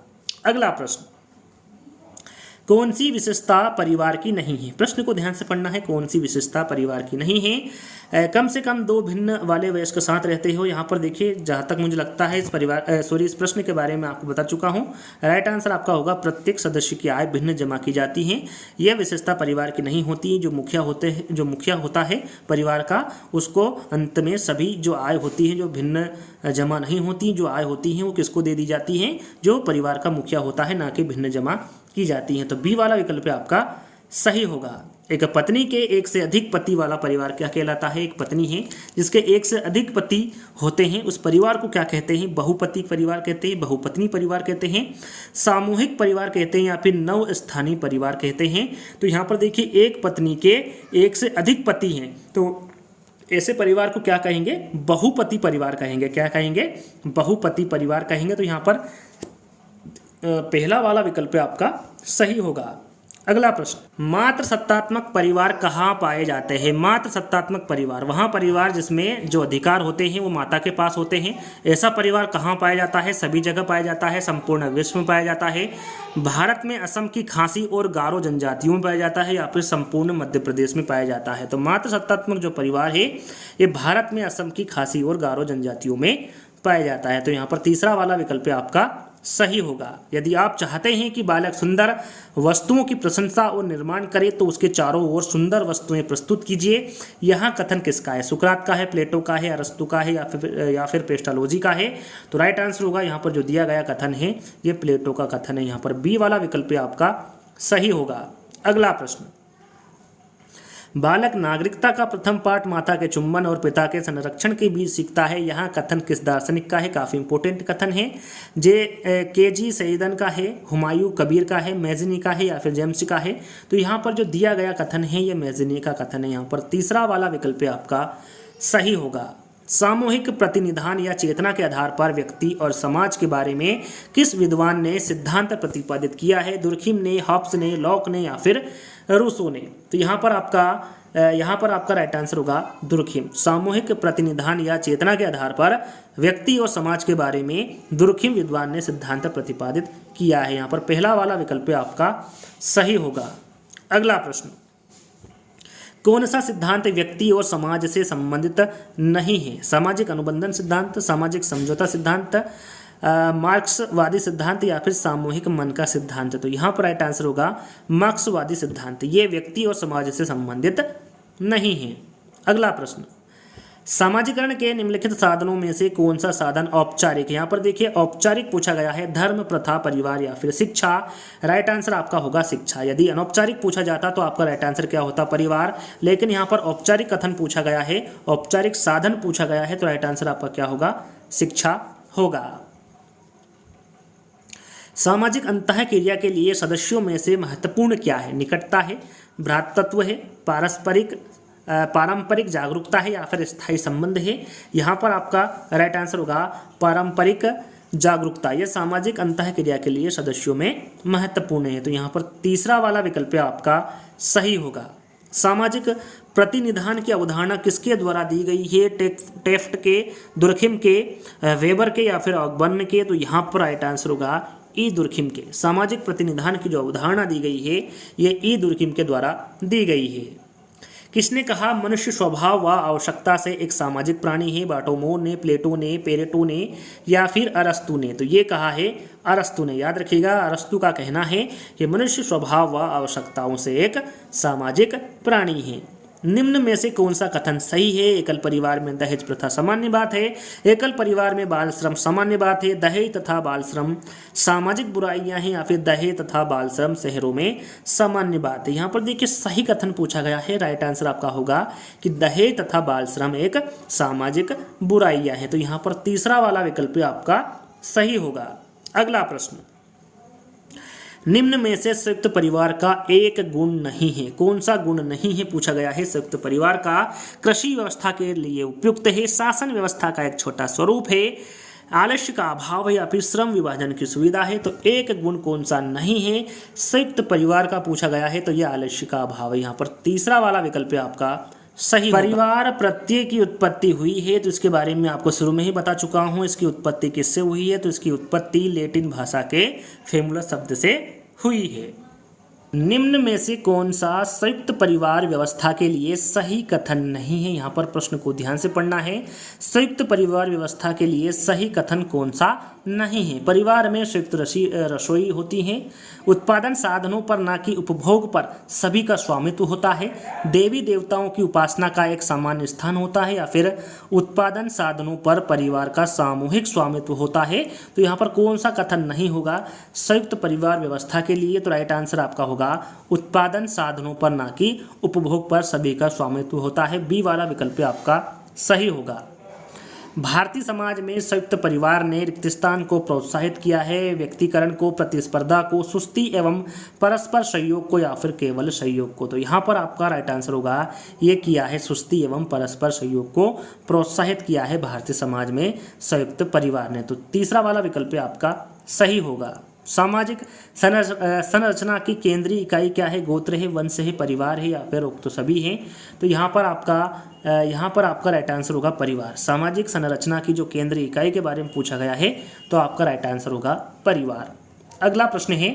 अगला प्रश्न, कौन सी विशेषता परिवार की नहीं है? प्रश्न को ध्यान से पढ़ना है। कौन सी विशेषता परिवार की नहीं है? कम से कम 2 भिन्न वाले वयस्क साथ रहते हो। यहाँ पर देखिए, जहाँ तक मुझे लगता है इस प्रश्न के बारे में आपको बता चुका हूँ। राइट आंसर आपका होगा प्रत्येक सदस्य की आय भिन्न जमा की जाती है। यह विशेषता परिवार की नहीं होती। जो मुखिया होता है परिवार का, उसको अंत में सभी जो आय होती है जो भिन्न जमा नहीं होती, जो आय होती है वो किसको दे दी जाती है? जो परिवार का मुखिया होता है, ना कि भिन्न जमा की जाती हैं। तो बी वाला विकल्प आपका सही होगा। एक पत्नी के एक से अधिक पति वाला परिवार क्या कहलाता है? एक पत्नी है जिसके एक से अधिक पति होते हैं, उस परिवार को क्या कहते हैं? बहुपति परिवार कहते हैं, बहुपत्नी परिवार कहते हैं, सामूहिक परिवार कहते हैं, या फिर नव स्थानीय परिवार कहते हैं। तो यहाँ पर देखिए, एक पत्नी के एक से अधिक पति हैं, तो ऐसे परिवार को क्या कहेंगे? बहुपति परिवार कहेंगे। क्या कहेंगे? बहुपति परिवार कहेंगे। तो यहाँ पर पहला वाला विकल्प आपका सही होगा। अगला प्रश्न, मात्र सत्तात्मक परिवार कहाँ पाए जाते हैं? मात्र सत्तात्मक परिवार, वहाँ परिवार जिसमें जो अधिकार होते हैं वो माता के पास होते हैं। ऐसा परिवार कहाँ पाया जाता है? सभी जगह पाया जाता है, संपूर्ण विश्व में पाया जाता है। भारत में असम की खासी और गारो जनजातियों में पाया जाता है, या फिर संपूर्ण मध्य प्रदेश में पाया जाता है। तो मात्र सत्तात्मक जो परिवार है ये भारत में असम की खासी और गारो जनजातियों में पाया जाता है। तो यहाँ पर तीसरा वाला विकल्प आपका सही होगा। यदि आप चाहते हैं कि बालक सुंदर वस्तुओं की प्रशंसा और निर्माण करे तो उसके चारों ओर सुंदर वस्तुएं प्रस्तुत कीजिए। यह कथन किसका है? सुकरात का है, प्लेटो का है, अरस्तु का है, या फिर पेस्टालोजी का है? तो राइट आंसर होगा यहाँ पर जो दिया गया कथन है ये प्लेटो का कथन है। यहाँ पर बी वाला विकल्प आपका सही होगा। अगला प्रश्न, बालक नागरिकता का प्रथम पाठ माता के चुंबन और पिता के संरक्षण के बीच सीखता है। यहाँ कथन किस दार्शनिक का है? काफ़ी इंपॉर्टेंट कथन है। के.जी. सईदन का है, हुमायूं कबीर का है, मैजिनी का है, या फिर जेम्स का है? तो यहाँ पर जो दिया गया कथन है ये मैजिनी का कथन है। यहाँ पर तीसरा वाला विकल्प आपका सही होगा। सामूहिक प्रतिनिधान या चेतना के आधार पर व्यक्ति और समाज के बारे में किस विद्वान ने सिद्धांत प्रतिपादित किया है? दुर्खिम ने, हॉब्स ने, लॉक ने, या फिर रूसो ने? तो यहाँ पर आपका राइट आंसर होगा दुर्खिम। सामूहिक प्रतिनिधान या चेतना के आधार पर व्यक्ति और समाज के बारे में दुर्खिम विद्वान ने सिद्धांत प्रतिपादित किया है। यहाँ पर पहला वाला विकल्प आपका सही होगा। अगला प्रश्न, कौन सा सिद्धांत व्यक्ति और समाज से संबंधित नहीं है? सामाजिक अनुबंधन सिद्धांत, सामाजिक समझौता सिद्धांत, मार्क्सवादी सिद्धांत, या फिर सामूहिक मन का सिद्धांत? तो यहाँ पर राइट आंसर होगा मार्क्सवादी सिद्धांत। ये व्यक्ति और समाज से संबंधित नहीं है। अगला प्रश्न, सामाजिकरण के निम्नलिखित साधनों में से कौन सा साधन औपचारिक? यहाँ पर देखिए औपचारिक पूछा गया है, धर्म, प्रथा, परिवार, या फिर शिक्षा? राइट आंसर आपका होगा शिक्षा। यदि अनौपचारिक पूछा जाता तो आपका राइट आंसर क्या होता? परिवार। लेकिन यहाँ पर औपचारिक कथन पूछा गया है, औपचारिक साधन पूछा गया है, तो राइट आंसर आपका क्या होगा? शिक्षा होगा। सामाजिक अंतःक्रिया के लिए सदस्यों में से महत्वपूर्ण क्या है? निकटता है, भ्रातृत्व है, पारंपरिक जागरूकता है, या फिर स्थायी संबंध है? यहाँ पर आपका राइट आंसर होगा पारंपरिक जागरूकता। यह सामाजिक अंतःक्रिया के लिए सदस्यों में महत्वपूर्ण है। तो यहाँ पर तीसरा वाला विकल्प आपका सही होगा। सामाजिक प्रतिनिधान की अवधारणा किसके द्वारा दी गई है? टेफ्ट के, दुर्खिम के, वेबर के, या फिर ऑकबर्न के? तो यहाँ पर राइट आंसर होगा ई दुर्खिम के। सामाजिक प्रतिनिधान की जो अवधारणा दी गई है ये ई दुर्खिम के द्वारा दी गई है। किसने कहा मनुष्य स्वभाव व आवश्यकता से एक सामाजिक प्राणी है? बाटोमोर ने, प्लेटो ने, पेरेटो ने, या फिर अरस्तु ने? तो ये कहा है अरस्तु ने। याद रखिएगा, अरस्तु का कहना है कि मनुष्य स्वभाव व आवश्यकताओं से एक सामाजिक प्राणी है। निम्न में से कौन सा कथन सही है? एकल परिवार में दहेज प्रथा सामान्य बात है, एकल परिवार में बाल श्रम सामान्य बात है, दहेज तथा बाल श्रम सामाजिक बुराइयां हैं, या फिर दहेज तथा बाल श्रम शहरों में सामान्य बात है? यहाँ पर देखिए सही कथन पूछा गया है। राइट आंसर आपका होगा कि दहेज तथा बाल श्रम एक सामाजिक बुराइयां हैं। तो यहाँ पर तीसरा वाला विकल्प आपका सही होगा। अगला प्रश्न, निम्न में से संयुक्त परिवार का एक गुण नहीं है, कौन सा गुण नहीं है पूछा गया है। संयुक्त परिवार का कृषि व्यवस्था के लिए उपयुक्त है, शासन व्यवस्था का एक छोटा स्वरूप है, आलस्य का अभाव है या फिर श्रम विभाजन की सुविधा है। तो एक गुण कौन सा नहीं है संयुक्त परिवार का पूछा गया है, तो यह आलस्य का अभाव है। यहाँ पर तीसरा वाला विकल्प है आपका सही। परिवार प्रत्यय की उत्पत्ति हुई है, तो इसके बारे में आपको शुरू में ही बता चुका हूँ। इसकी उत्पत्ति किससे हुई है, तो इसकी उत्पत्ति लैटिन भाषा के फेमुलस शब्द से हुई है। निम्न में से कौन सा संयुक्त परिवार व्यवस्था के लिए सही कथन नहीं है। यहाँ पर प्रश्न को ध्यान से पढ़ना है। संयुक्त परिवार व्यवस्था के लिए सही कथन कौन सा नहीं है। परिवार में संयुक्त रसोई होती है, उत्पादन साधनों पर ना कि उपभोग पर सभी का स्वामित्व होता है, देवी देवताओं की उपासना का एक सामान्य स्थान होता है, या फिर उत्पादन साधनों पर परिवार का सामूहिक स्वामित्व होता है। तो यहाँ पर कौन सा कथन नहीं होगा संयुक्त परिवार व्यवस्था के लिए, तो राइट आंसर आपका होगा उत्पादन साधनों पर ना कि उपभोग पर सभी का स्वामित्व होता है। बी वाला विकल्प आपका सही होगा। भारतीय समाज में संयुक्त परिवार ने रिक्तस्थान को प्रोत्साहित किया है, व्यक्तिकरण को, प्रतिस्पर्धा को, सुस्ती एवं परस्पर सहयोग को, या फिर केवल सहयोग को। तो यहाँ पर आपका राइट आंसर होगा ये किया है, सुस्ती एवं परस्पर सहयोग को प्रोत्साहित किया है भारतीय समाज में संयुक्त परिवार ने। तो तीसरा वाला विकल्प आपका सही होगा। सामाजिक संरचना की केंद्रीय इकाई क्या है, गोत्र है, वंश है, परिवार है, या फिर उक्त सभी हैं। तो यहाँ पर आपका राइट आंसर होगा परिवार। सामाजिक संरचना की जो केंद्रीय इकाई के बारे में पूछा गया है, तो आपका राइट आंसर होगा परिवार। अगला प्रश्न है,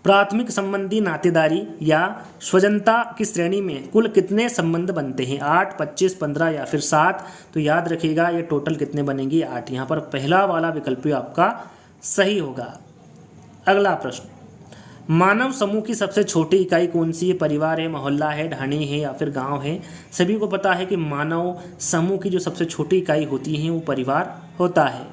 प्राथमिक संबंधी नातेदारी या स्वजनता की श्रेणी में कुल कितने संबंध बनते हैं, 8, 25, 15 या फिर 7। तो याद रखिएगा ये टोटल कितने बनेंगे, 8। यहाँ पर पहला वाला विकल्प आपका सही होगा। अगला प्रश्न, मानव समूह की सबसे छोटी इकाई कौन सी है। परिवार है, मोहल्ला है, ढाणी है, या फिर गांव है। सभी को पता है कि मानव समूह की जो सबसे छोटी इकाई होती है वो परिवार होता है।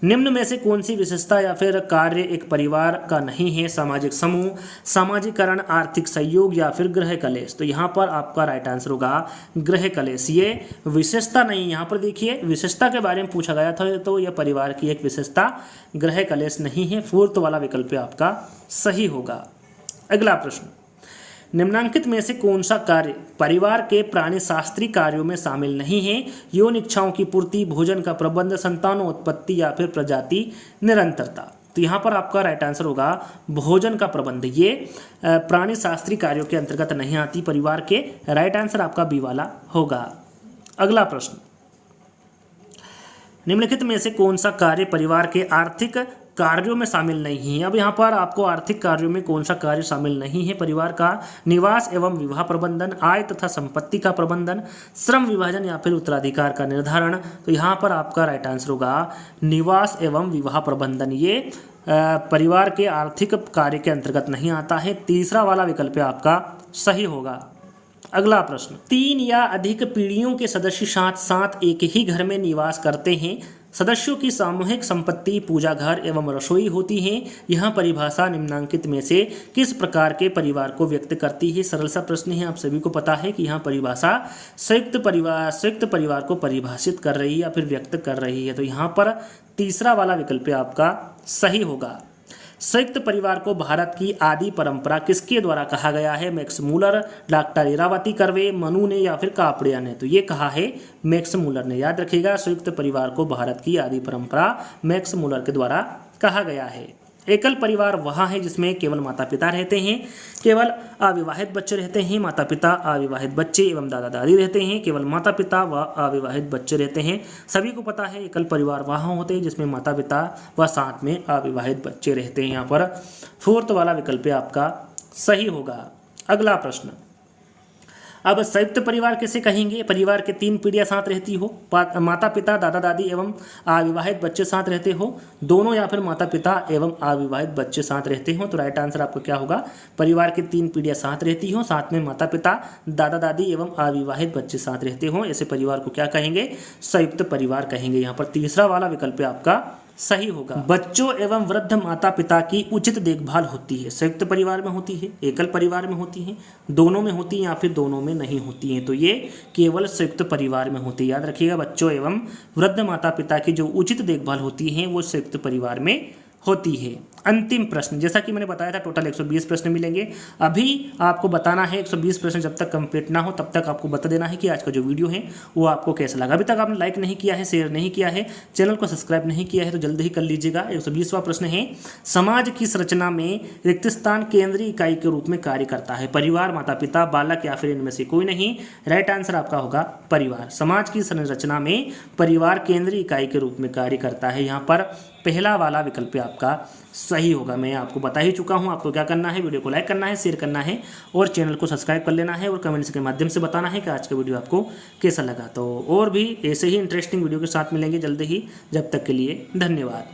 निम्न में से कौन सी विशेषता या फिर कार्य एक परिवार का नहीं है। सामाजिक समूह, सामाजिकरण, आर्थिक सहयोग, या फिर गृह कलेश। तो यहाँ पर आपका राइट आंसर होगा गृह कलेश। ये विशेषता नहीं, यहाँ पर देखिए विशेषता के बारे में पूछा गया था, तो यह परिवार की एक विशेषता गृह कलेश नहीं है। फोर्थ वाला विकल्प आपका सही होगा। अगला प्रश्न, निम्नांकित में से कौन सा कार्य परिवार के प्राणीशास्त्रीय कार्यों में शामिल नहीं है। यौन इच्छाओं की पूर्ति, भोजन का प्रबंध, संतानोत्पत्ति, या फिर प्रजाति निरंतरता। तो यहाँ पर आपका राइट आंसर होगा भोजन का प्रबंध। ये प्राणीशास्त्रीय कार्यों के अंतर्गत नहीं आती परिवार के। राइट आंसर आपका बी वाला होगा। अगला प्रश्न, निम्नलिखित में से कौन सा कार्य परिवार के आर्थिक कार्यों में शामिल नहीं है। अब यहाँ पर आपको आर्थिक कार्यों में कौन सा कार्य शामिल नहीं है परिवार का। निवास एवं विवाह प्रबंधन, आय तथा संपत्ति का प्रबंधन, श्रम विभाजन, या फिर उत्तराधिकार का निर्धारण। तो यहाँ पर आपका राइट आंसर होगा निवास एवं विवाह प्रबंधन। ये परिवार के आर्थिक कार्य के अंतर्गत नहीं आता है। तीसरा वाला विकल्प आपका सही होगा। अगला प्रश्न, 3 या अधिक पीढ़ियों के सदस्य साथ साथ एक ही घर में निवास करते हैं। सदस्यों की सामूहिक संपत्ति पूजा घर एवं रसोई होती है। यह परिभाषा निम्नांकित में से किस प्रकार के परिवार को व्यक्त करती है। सरल सा प्रश्न है, आप सभी को पता है कि यह परिभाषा संयुक्त परिवार को परिभाषित कर रही है या फिर व्यक्त कर रही है। तो यहाँ पर तीसरा वाला विकल्प आपका सही होगा। संयुक्त परिवार को भारत की आदि परंपरा किसके द्वारा कहा गया है। Max Muller, doctor Iravati Karve, Manu ने, या फिर कापड़िया ने। तो ये कहा है मैक्स मूलर ने। याद रखिएगा संयुक्त परिवार को भारत की आदि परंपरा मैक्स मूलर के द्वारा कहा गया है। एकल परिवार वहाँ है जिसमें केवल माता पिता रहते हैं, केवल अविवाहित बच्चे रहते हैं, माता पिता, अविवाहित बच्चे एवं दादा दादी रहते हैं, केवल माता पिता व अविवाहित बच्चे रहते हैं। सभी को पता है एकल परिवार वहाँ होते हैं जिसमें माता पिता व साथ में अविवाहित बच्चे रहते हैं। यहाँ पर फोर्थ वाला विकल्प आपका सही होगा। अगला प्रश्न, अब संयुक्त परिवार किसे कहेंगे। परिवार के 3 पीढ़ियां साथ रहती हो, माता पिता, दादा दादी एवं अविवाहित बच्चे साथ रहते हो, दोनों, या फिर माता पिता एवं अविवाहित बच्चे साथ रहते हो। तो राइट आंसर आपका क्या होगा, परिवार की 3 पीढ़ियां साथ रहती हो, साथ में माता पिता, दादा दादी एवं अविवाहित बच्चे साथ रहते हो, ऐसे परिवार को क्या कहेंगे, संयुक्त परिवार कहेंगे। यहाँ पर तीसरा वाला विकल्प आपका सही होगा। बच्चों एवं वृद्ध माता पिता की उचित देखभाल होती है। संयुक्त परिवार में होती है, एकल परिवार में होती है, दोनों में होती है, या फिर दोनों में नहीं होती है। तो ये केवल संयुक्त परिवार में होती है। याद रखिएगा बच्चों एवं वृद्ध माता पिता की जो उचित देखभाल होती है वो संयुक्त परिवार में होती है। अंतिम प्रश्न, जैसा कि मैंने बताया था टोटल 120 प्रश्न मिलेंगे। अभी आपको बताना है 120 प्रश्न जब तक कंप्लीट ना हो तब तक आपको बता देना है कि आज का जो वीडियो है वो आपको कैसा लगा। अभी तक आपने लाइक नहीं किया है, शेयर नहीं किया है, चैनल को सब्सक्राइब नहीं किया है तो जल्दी ही कर लीजिएगा। 120वां प्रश्न है, समाज की संरचना में रिक्त स्थान केंद्रीय इकाई के रूप में कार्य करता है। परिवार, माता पिता, बालक या फिर इनमें से कोई नहीं। राइट आंसर आपका होगा परिवार। समाज की संरचना में परिवार केंद्रीय इकाई के रूप में कार्य करता है। यहाँ पर पहला वाला विकल्प आपका सही होगा। मैं आपको बता ही चुका हूं। आपको क्या करना है, वीडियो को लाइक करना है, शेयर करना है और चैनल को सब्सक्राइब कर लेना है और कमेंट्स के माध्यम से बताना है कि आज का वीडियो आपको कैसा लगा। तो और भी ऐसे ही इंटरेस्टिंग वीडियो के साथ मिलेंगे जल्दी ही। जब तक के लिए धन्यवाद।